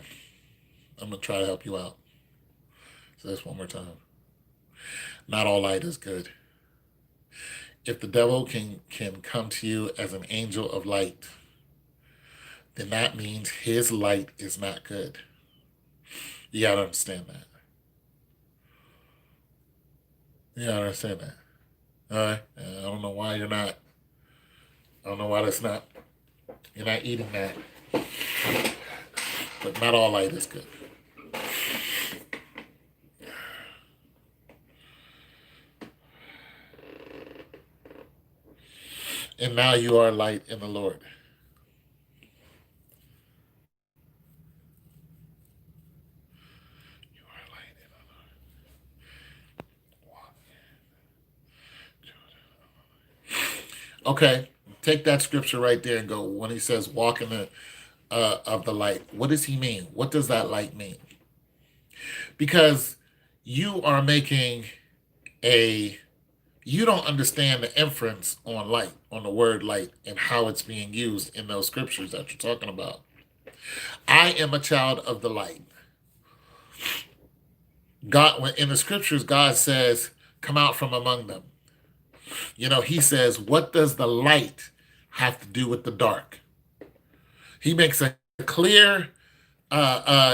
I'm going to try to help you out. Say this one more time. Not all light is good. If the devil can come to you as an angel of light, then that means his light is not good. You gotta understand that. You gotta understand that. All right. I don't know why you're not. I don't know why that's not. You're not eating that. But not all light is good. And now you are light in the Lord. You are light in the Lord. Okay, take that scripture right there and go. When he says walk in the of the light, what does he mean? What does that light mean? Because you are making a you don't understand the inference on light, on the word light, and how it's being used in those scriptures that you're talking about. I am a child of the light. God, when in the scriptures, God says, "Come out from among them." He says, "What does the light have to do with the dark?" He makes a clear.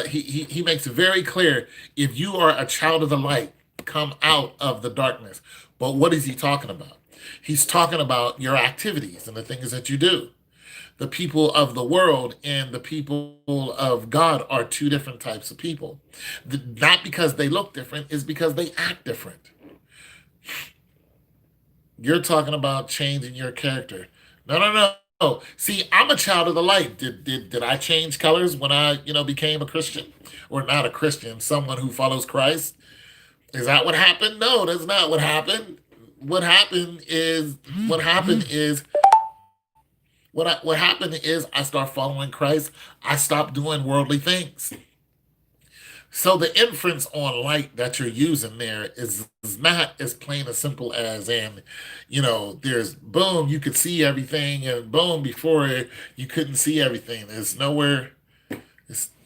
He makes it very clear. If you are a child of the light, come out of the darkness. But what is he talking about? He's talking about your activities and the things that you do. The people of the world and the people of God are two different types of people. Not because they look different, is because they act different. You're talking about changing your character. No, no, no. No. See, I'm a child of the light. Did I change colors when I, became a Christian? Or not a Christian, someone who follows Christ? Is that what happened? No, that's not what happened. What happened is what happened is what happened is I start following Christ. I stopped doing worldly things. So the inference on light that you're using there is not as plain as simple as there's boom, you could see everything, and boom, before you couldn't see everything. It's nowhere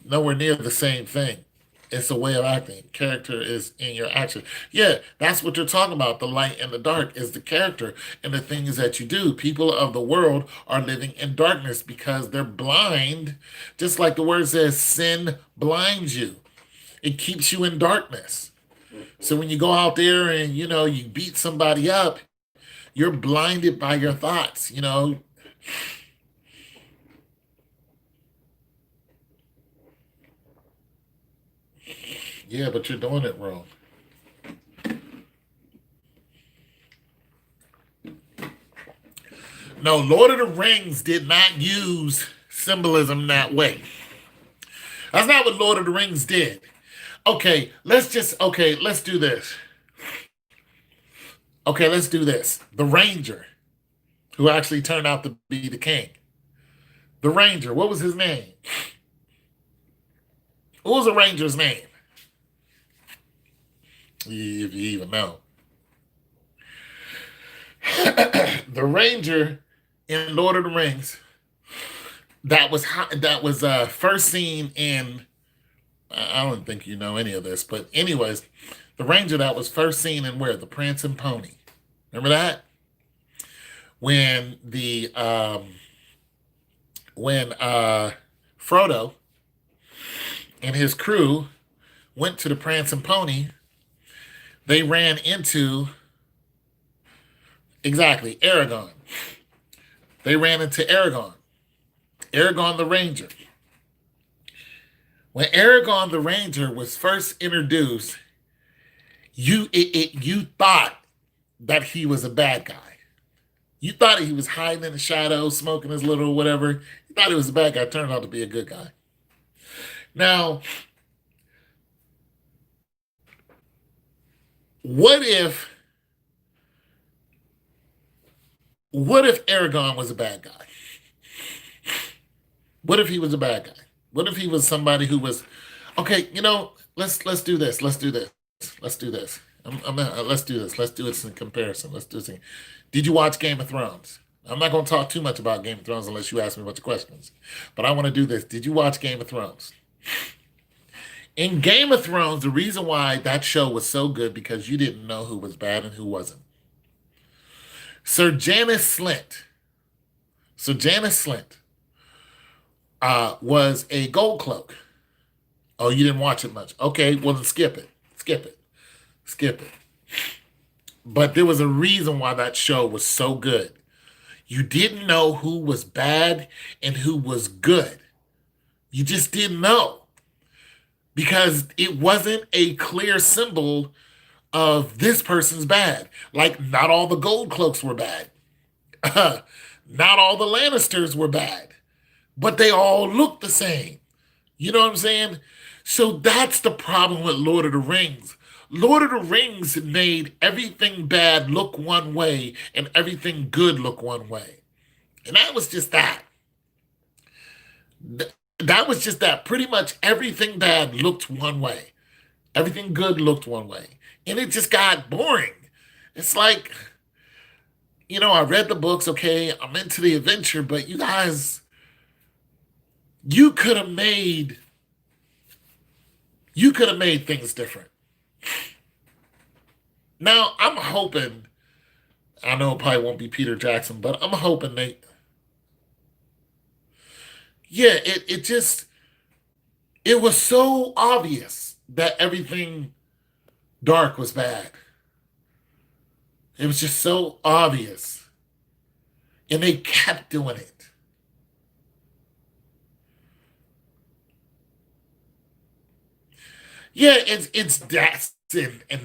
near the same thing. It's a way of acting. Character is in your action. Yeah, that's what you're talking about. The light and the dark is the character and the things that you do. People of the world are living in darkness because they're blind, just like the word says, sin blinds you. It keeps you in darkness. So when you go out there and you beat somebody up, you're blinded by your thoughts. Yeah, but you're doing it wrong. No, Lord of the Rings did not use symbolism that way. That's not what Lord of the Rings did. Let's do this. Okay, let's do this. The Ranger, who actually turned out to be the king. The Ranger, what was his name? What was the Ranger's name? If you even know. The Ranger in Lord of the Rings that was first seen in. I don't think you know any of this, but anyways, the Ranger that was first seen in where? The Prancing Pony. Remember that? When the when Frodo and his crew went to the Prancing Pony, they ran into exactly Aragon. They ran into Aragon. Aragon the Ranger. When Aragon the Ranger was first introduced, you thought that he was a bad guy. You thought he was hiding in the shadows, smoking his little whatever. You thought he was a bad guy. Turned out to be a good guy. Now, what if what if Aragon was a bad guy? What if he was a bad guy? What if he was somebody who was okay? Let's do this. Let's do this. Let's do this. Let's do this. Let's do this in comparison. Let's do this. Did you watch Game of Thrones? I'm not going to talk too much about Game of Thrones unless you ask me a bunch of questions. But I want to do this. Did you watch Game of Thrones? In Game of Thrones, the reason why that show was so good because you didn't know who was bad and who wasn't. Sir Janis Slint. Sir Janis Slint was a gold cloak. Oh, you didn't watch it much. Okay, well then skip it. Skip it. Skip it. But there was a reason why that show was so good. You didn't know who was bad and who was good. You just didn't know because it wasn't a clear symbol of this person's bad. Like, not all the gold cloaks were bad. Not all the Lannisters were bad, but they all looked the same. You know what I'm saying? So that's the problem with Lord of the Rings. Lord of the Rings made everything bad look one way and everything good look one way. And that was just that. That was just that. Pretty much everything bad looked one way. Everything good looked one way. And it just got boring. It's like, I read the books, okay, I'm into the adventure, but you guys, you could have made you could have made things different. Now, I'm hoping, I know it probably won't be Peter Jackson, but I'm hoping yeah, it was so obvious that everything dark was bad. It was just so obvious. And they kept doing it. Yeah, and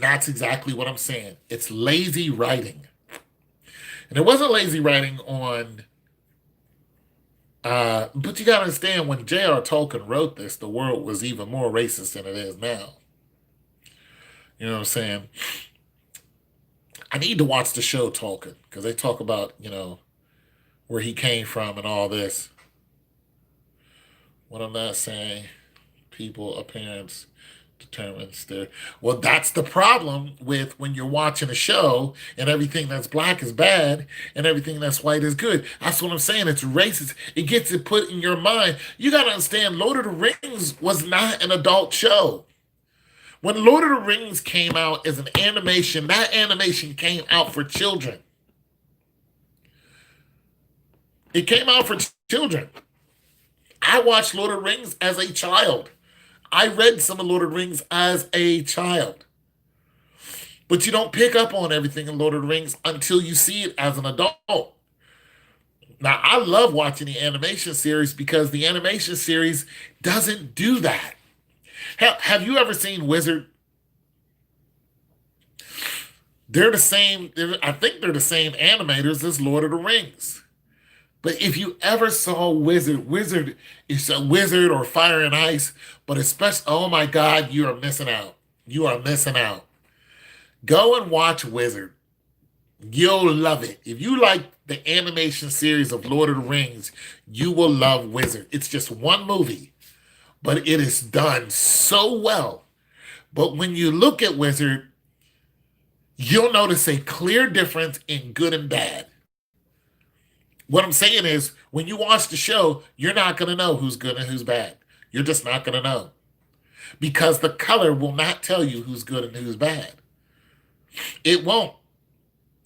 that's exactly what I'm saying. It's lazy writing. And it wasn't lazy writing on but you gotta understand when J.R. Tolkien wrote this, the world was even more racist than it is now. You know what I'm saying? I need to watch the show Tolkien because they talk about, where he came from and all this. What I'm not saying, people, appearance determines their. Well, that's the problem with when you're watching a show and everything that's black is bad and everything that's white is good. That's what I'm saying. It's racist. It gets it put in your mind. You got to understand, Lord of the Rings was not an adult show. When Lord of the Rings came out as an animation, that animation came out for children. It came out for children. I watched Lord of the Rings as a child. I read some of Lord of the Rings as a child. But you don't pick up on everything in Lord of the Rings until you see it as an adult. Now, I love watching the animation series because the animation series doesn't do that. Have you ever seen Wizard? They're the same, I think they're the same animators as Lord of the Rings. But if you ever saw Wizard is a Wizard or Fire and Ice, but especially, oh my God, you are missing out. You are missing out. Go and watch Wizard. You'll love it. If you like the animation series of Lord of the Rings, you will love Wizard. It's just one movie, but it is done so well. But when you look at Wizard, you'll notice a clear difference in good and bad. What I'm saying is, when you watch the show, you're not going to know who's good and who's bad. You're just not going to know because the color will not tell you who's good and who's bad. It won't.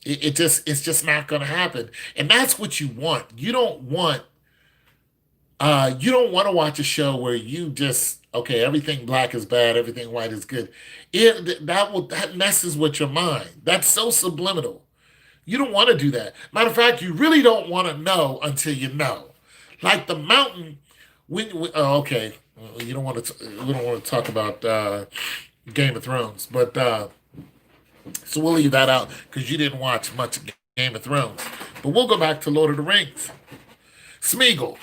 It's just not going to happen. And that's what you want. You don't want to watch a show where you just, okay, everything black is bad, everything white is good. That messes with your mind. That's so subliminal. You don't want to do that. Matter of fact, you really don't want to know until you know. Like the mountain, okay, you don't want to. We don't want to talk about Game of Thrones, but so we'll leave that out because you didn't watch much Game of Thrones. But we'll go back to Lord of the Rings. Smeagol.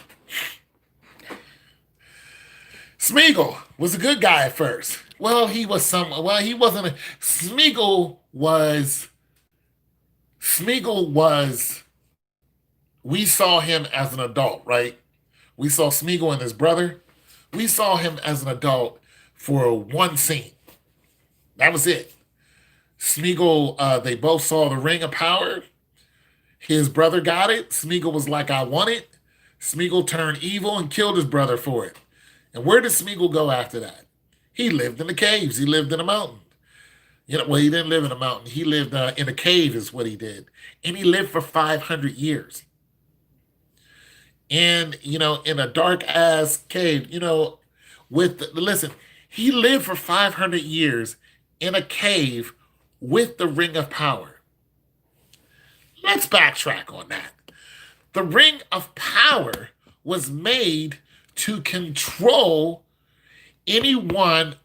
Smeagol was a good guy at first. Well, he was some. Well, he wasn't. Smeagol was. We saw him as an adult, right? We saw Smeagol and his brother. We saw him as an adult for one scene. That was it. Smeagol, they both saw the Ring of Power. His brother got it. Smeagol was like, I want it. Smeagol turned evil and killed his brother for it. And where did Smeagol go after that? He lived in the caves. He lived in a mountain. Well, he didn't live in a mountain. He lived in a cave is what he did. And he lived for 500 years. And, in a dark ass cave, listen, he lived for 500 years in a cave with the Ring of Power. Let's backtrack on that. The Ring of Power was made to control any one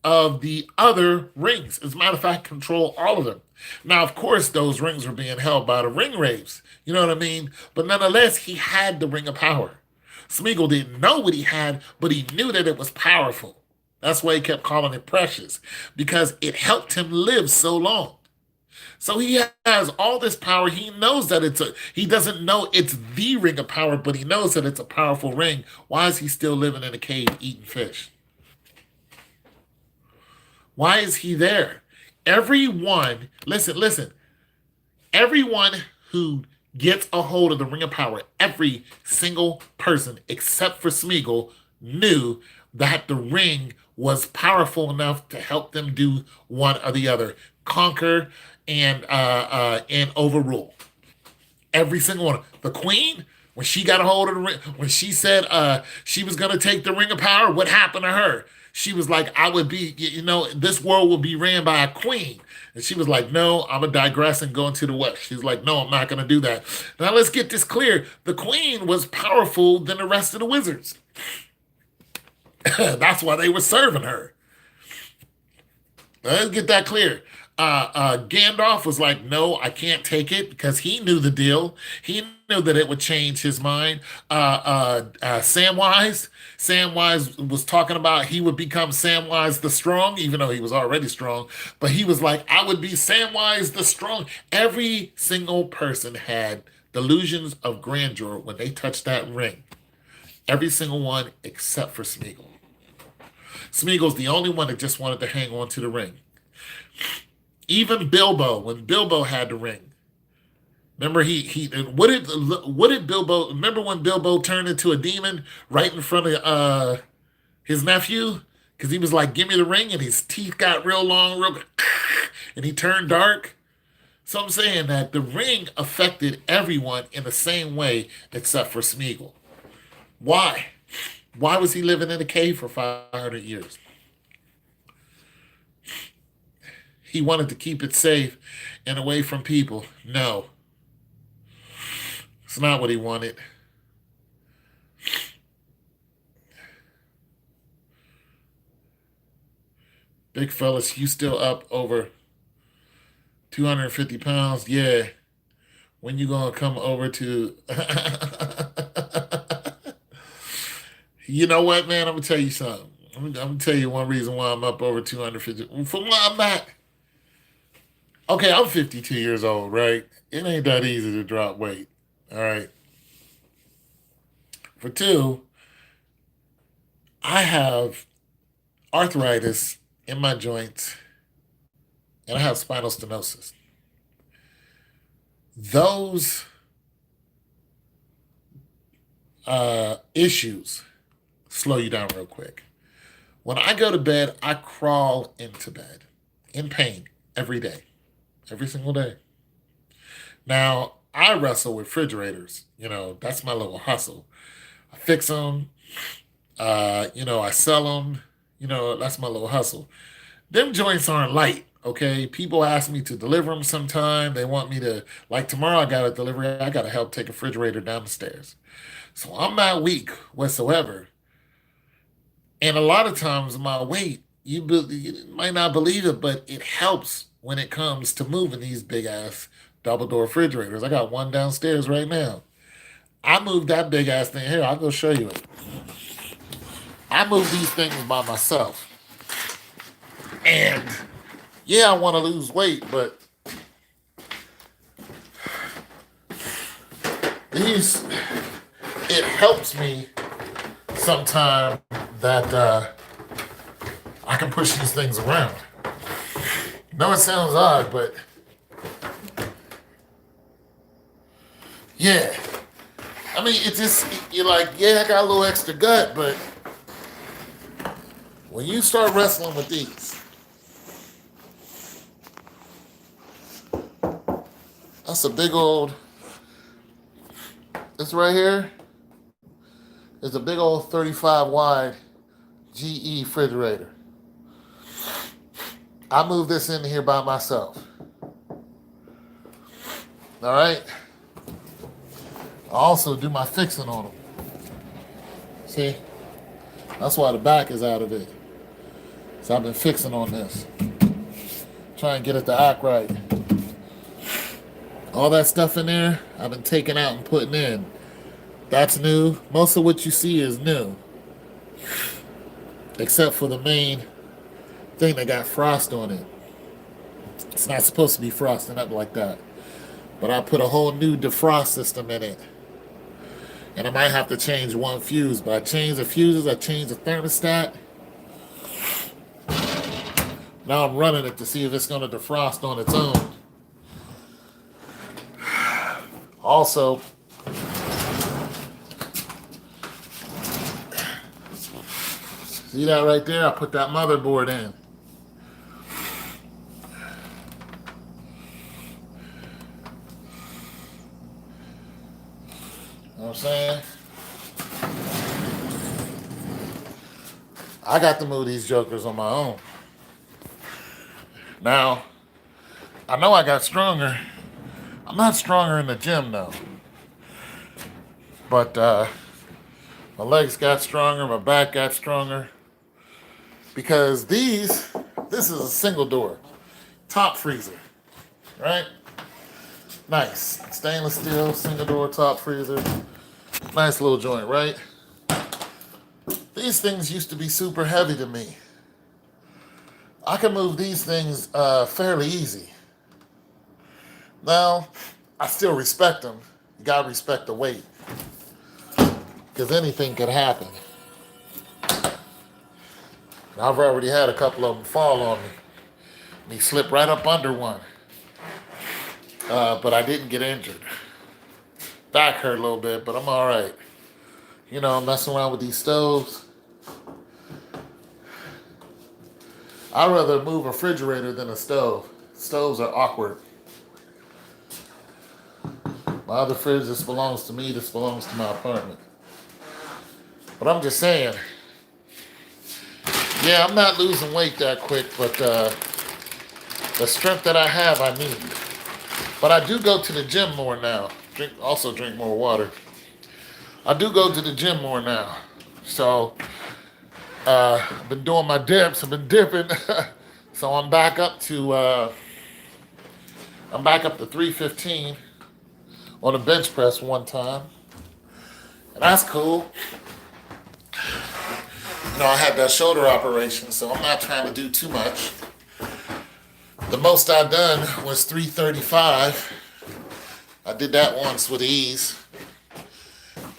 of the other rings. As a matter of fact, control all of them. Now, of course, those rings were being held by the ring wraiths. You know what I mean? But nonetheless, he had the Ring of Power. Smeagol didn't know what he had, but he knew that it was powerful. That's why he kept calling it precious, because it helped him live so long. So he has all this power. He knows that he doesn't know it's the Ring of Power, but he knows that it's a powerful ring. Why is he still living in a cave eating fish? Why is he there? Everyone, listen, everyone who gets a hold of the Ring of Power, every single person except for Smeagol knew that the ring was powerful enough to help them do one or the other, conquer and overrule. Every single one. The Queen, when she got a hold of the ring, when she said she was going to take the Ring of Power, what happened to her? She was like, I would be, this world will be ran by a queen. And she was like, no, I'm going to digress and go into the West. She's like, no, I'm not going to do that. Now, let's get this clear. The Queen was powerful than the rest of the wizards. That's why they were serving her. Let's get that clear. Gandalf was like, no, I can't take it because he knew the deal. He knew that it would change his mind. Samwise was talking about he would become Samwise the Strong, even though he was already strong. But he was like, I would be Samwise the Strong. Every single person had delusions of grandeur when they touched that ring. Every single one except for Smeagol. Smeagol's the only one that just wanted to hang on to the ring. Even Bilbo, when Bilbo had the ring, remember what did Bilbo? Remember when Bilbo turned into a demon right in front of his nephew because he was like, "Give me the ring," and his teeth got real long, and he turned dark. So I'm saying that the ring affected everyone in the same way except for Smeagol. Why? Why was he living in a cave for 500 years? He wanted to keep it safe and away from people. No. It's not what he wanted. Big fellas, you still up over 250 pounds? Yeah. When you gonna come over to... You know what, man? I'm gonna tell you something. I'm gonna tell you one reason why I'm up over 250. For one, I'm not. Okay, I'm 52 years old, right? It ain't that easy to drop weight. All right. For two, I have arthritis in my joints and I have spinal stenosis. Those issues slow you down real quick. When I go to bed, I crawl into bed in pain every day, every single day. Now, I wrestle with refrigerators. That's my little hustle. I fix them. I sell them. That's my little hustle. Them joints aren't light, okay? People ask me to deliver them sometime. They want me to, like tomorrow I got a delivery. I got to help take a refrigerator down the stairs. So I'm not weak whatsoever. And a lot of times my weight, you might not believe it, but it helps when it comes to moving these big ass double door refrigerators. I got one downstairs right now. I moved that big ass thing here. I'll go show you it. I move these things by myself. And yeah, I want to lose weight, but it helps me sometimes that I can push these things around. No, it sounds odd, but yeah. I mean, you're like, yeah, I got a little extra gut, but when you start wrestling with these, that's a big old, this right here is a big old 35 wide GE refrigerator. I moved this in here by myself. All right. I also do my fixing on them. See? That's why the back is out of it. So I've been fixing on this. Trying to get it to act right. All that stuff in there, I've been taking out and putting in. That's new. Most of what you see is new. Except for the main thing that got frost on it. It's not supposed to be frosting up like that. But I put a whole new defrost system in it. And I might have to change one fuse. But I changed the fuses, I changed the thermostat. Now I'm running it to see if it's going to defrost on its own. Also, see that right there? I put that motherboard in. You know what I'm saying? I got to move these jokers on my own. Now, I know I got stronger. I'm not stronger in the gym though. But my legs got stronger, my back got stronger. Because this is a single door, top freezer, right? Nice. Stainless steel, single door, top freezer. Nice little joint, right? These things used to be super heavy to me. I can move these things fairly easy. Now, I still respect them. You gotta respect the weight. Because anything could happen. And I've already had a couple of them fall on me. And he slipped right up under one. But I didn't get injured. Back hurt a little bit, but I'm all right. You know, messing around with these stoves. I'd rather move a refrigerator than a stove. Stoves are awkward. My other fridge, this belongs to me, this belongs to my apartment. But I'm just saying, yeah, I'm not losing weight that quick, but the strength that I have, I need. But I do go to the gym more now. Also drink more water. I do go to the gym more now. So, I've been doing my dips, I've been dipping. So I'm back up to 315 on a bench press one time. And that's cool. You know, I had that shoulder operation, so I'm not trying to do too much. The most I done was 335. I did that once with ease.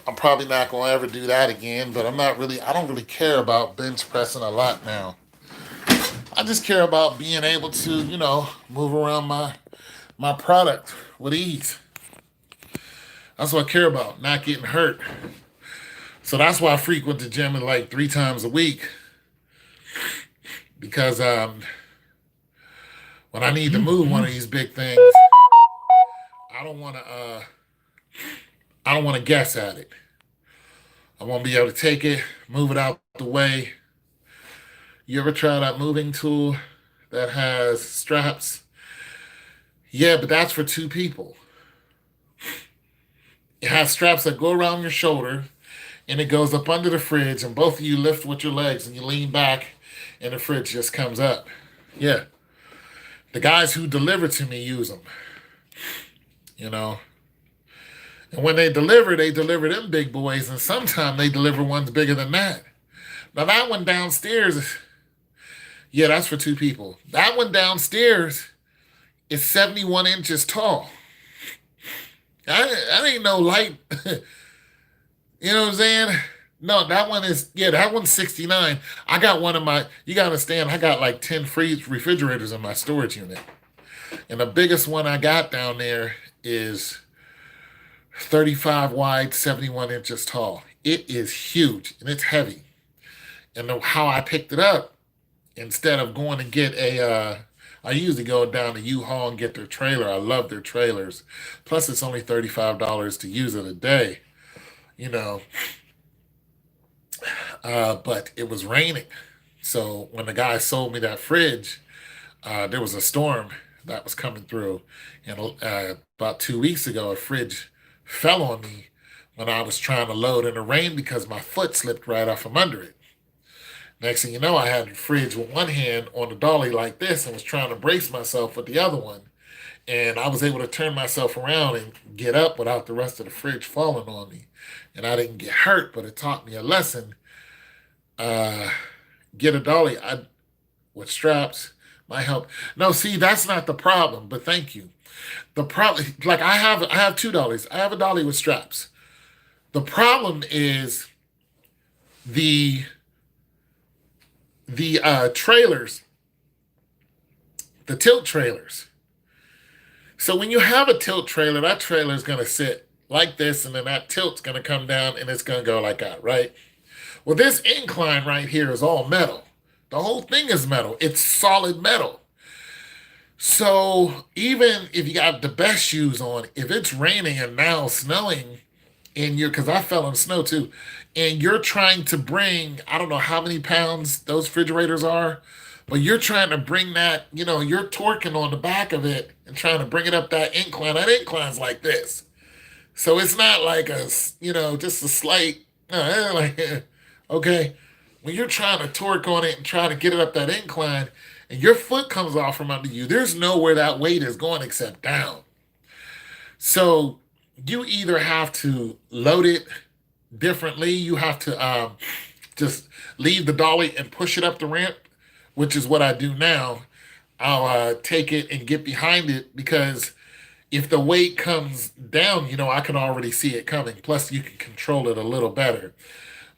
I'm probably not going to ever do that again, but I don't really care about bench pressing a lot now. I just care about being able to, you know, move around my product with ease. That's what I care about, not getting hurt. So that's why I frequent the gym like 3 times a week. Because when I need to move one of these big things, I don't want to guess at it. I want to be able to take it, move it out the way. You ever try that moving tool that has straps? Yeah, but that's for 2 people. It has straps that go around your shoulder, and it goes up under the fridge, and both of you lift with your legs, and you lean back, and the fridge just comes up. Yeah. The guys who deliver to me use them. You know. And when they deliver them big boys, and sometimes they deliver ones bigger than that. Now that one downstairs, yeah, that's for 2 people. That one downstairs is 71 inches tall. That ain't no light. You know what I'm saying? No, that one's 69. I got one of you gotta understand, I got like 10 refrigerators in my storage unit. And the biggest one I got down there is 35 wide, 71 inches tall. It is huge and it's heavy. And how I picked it up, instead of going to get I usually go down to U-Haul and get their trailer. I love their trailers. Plus, it's only $35 to use it a day. You know. But it was raining. So when the guy sold me that fridge, there was a storm that was coming through. And about 2 weeks ago, a fridge fell on me when I was trying to load in the rain because my foot slipped right off from under it. Next thing you know, I had the fridge with one hand on the dolly like this and was trying to brace myself with the other one. And I was able to turn myself around and get up without the rest of the fridge falling on me. And I didn't get hurt, but it taught me a lesson. Get a dolly with straps might help. No, see, that's not the problem, but thank you. The problem, like I have 2 dollies. I have a dolly with straps. The problem is the trailers the tilt trailers. So when you have a tilt trailer, that trailer is going to sit like this, and then that tilt's going to come down and it's going to go like that, right? Well, this incline right here is all metal. The whole thing is metal. It's solid metal. So even if you got the best shoes on, if it's raining and now snowing, and you're, because I fell in snow too, and you're trying to bring, I don't know how many pounds those refrigerators are, but you're trying to bring that, you're torquing on the back of it and trying to bring it up that incline. That incline's like this. So it's not like just a slight, like, okay. When you're trying to torque on it and try to get it up that incline, and your foot comes off from under you, there's nowhere that weight is going except down. So you either have to load it differently, you have to just leave the dolly and push it up the ramp, which is what I do now. I'll take it and get behind it, because if the weight comes down, I can already see it coming. Plus, you can control it a little better.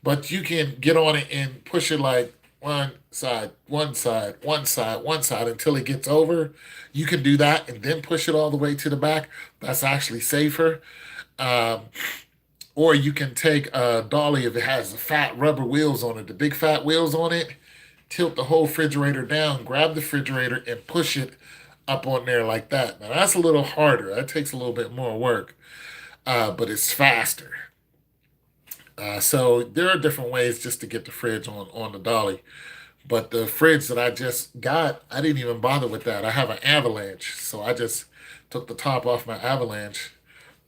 But you can get on it and push it like one side, one side, one side, one side until it gets over. You can do that and then push it all the way to the back. That's actually safer. Um, or you can take a dolly if it has the fat rubber wheels on it, the big fat wheels on it, tilt the whole refrigerator down, grab the refrigerator and push it up on there like that. Now that's a little harder. That takes a little bit more work, but it's faster. So there are different ways just to get the fridge on the dolly. But the fridge that I just got, I didn't even bother with that. I have an avalanche. So I just took the top off my avalanche,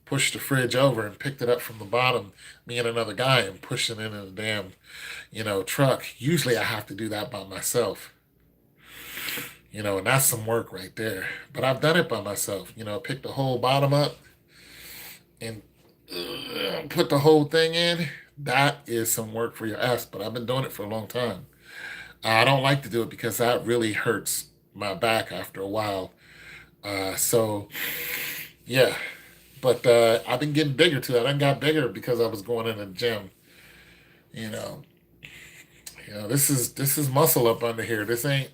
pushed the fridge over and picked it up from the bottom, me and another guy, and pushed it into the damn, truck. Usually I have to do that by myself, and that's some work right there. But I've done it by myself, pick the whole bottom up and put the whole thing in. That is some work for your ass, but I've been doing it for a long time. I don't like to do it because that really hurts my back after a while. So, yeah. But I've been getting bigger too. I done got bigger because I was going in the gym. You know, this is muscle up under here. This ain't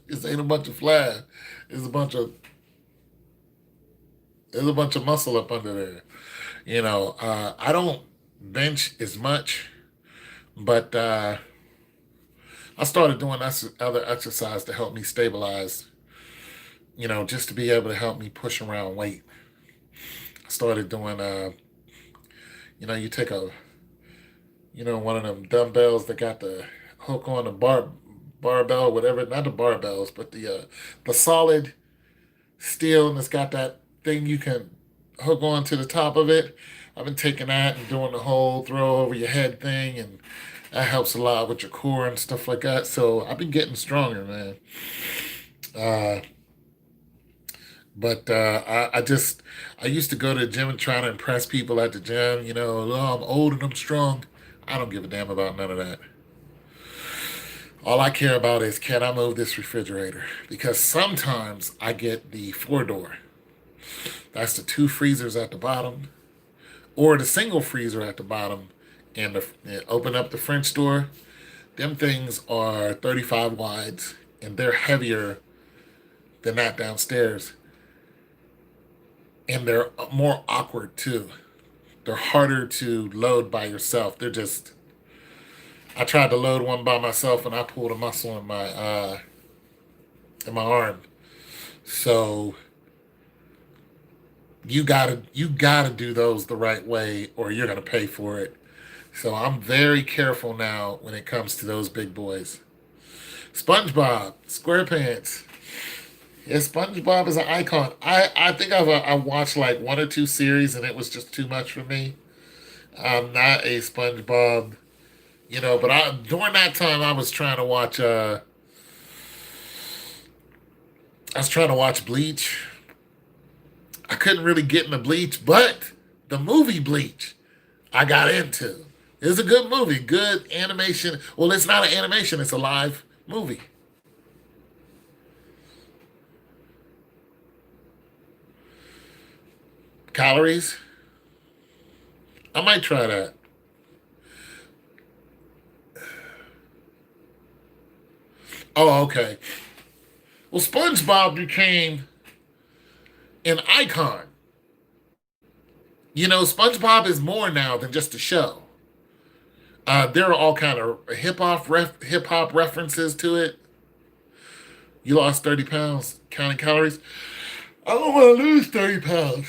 this ain't a bunch of flat. There's a bunch of there's a bunch of muscle up under there. I don't bench as much, but I started doing other exercise to help me stabilize, just to be able to help me push around weight. I started doing, you take one of them dumbbells that got the hook on the barbell, whatever, not the barbells, but the solid steel, and it's got that thing you can hook on to the top of it. I've been taking that and doing the whole throw over your head thing, and that helps a lot with your core and stuff like that. So I've been getting stronger, man. Uh, but I used to go to the gym and try to impress people at the gym. Oh, I'm old and I'm strong. I don't give a damn about none of that. All I care about is, can I move this refrigerator? Because sometimes I get the four door. That's the two freezers at the bottom, or the single freezer at the bottom, and open up the French door. Them things are 35 wides, and they're heavier than that downstairs, and they're more awkward too. They're harder to load by yourself. I tried to load one by myself, and I pulled a muscle in my arm. So you gotta do those the right way, or you're gonna pay for it. So I'm very careful now when it comes to those big boys. Spongebob Squarepants. Yeah, SpongeBob is an icon. I think I watched like one or two series, and it was just too much for me. I'm not a SpongeBob, but during that time I was trying to watch Bleach. I couldn't really get into Bleach, but the movie Bleach I got into. It's a good movie, good animation. Well, it's not an animation, it's a live movie. Calories? I might try that. Oh, okay. Well, SpongeBob became an icon. You know, SpongeBob is more now than just a show. There are all kind of hip hop references to it. You lost 30 pounds counting calories. I don't want to lose 30 pounds.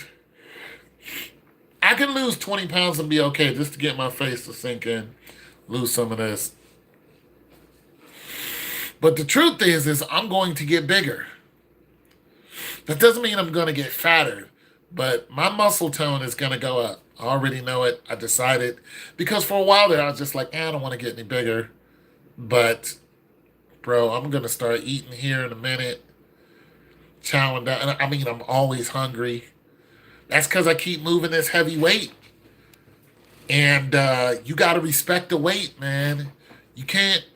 I can lose 20 pounds and be okay just to get my face to sink in, lose some of this. But the truth is I'm going to get bigger. That doesn't mean I'm going to get fatter, but my muscle tone is going to go up. I already know it. I decided. Because for a while there, I was just like, I don't want to get any bigger. But, bro, I'm going to start eating here in a minute. Chowing down. I mean, I'm always hungry. That's because I keep moving this heavy weight. And you got to respect the weight, man. You can't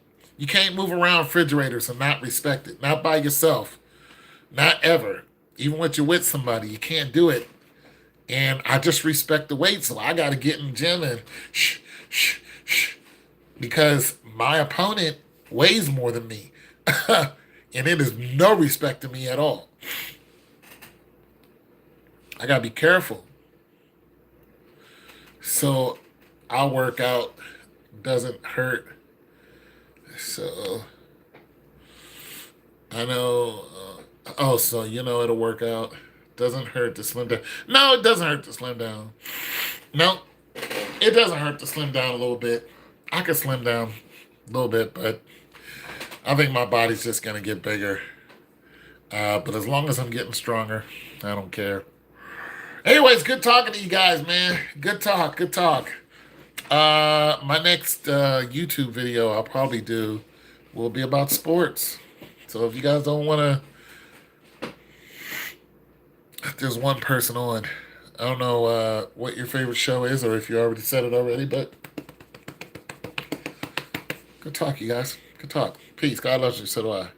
move around refrigerators and not respect it. Not by yourself. Not ever. Even when you're with somebody, you can't do it. And I just respect the weight, so I got to get in the gym and shh, because my opponent weighs more than me. And it is no respect to me at all. I got to be careful. So I work out, doesn't hurt. So I know, so you know it'll work out. Doesn't hurt to slim down. No, it doesn't hurt to slim down. No, it doesn't hurt to slim down a little bit. I could slim down a little bit, but I think my body's just going to get bigger. But as long as I'm getting stronger, I don't care. Anyways, good talking to you guys, man. Good talk. My next YouTube video I'll probably do will be about sports. So if you guys don't want to, there's one person on. I don't know what your favorite show is or if you already said it already, but good talk, you guys. Good talk. Peace. God loves you. So do I.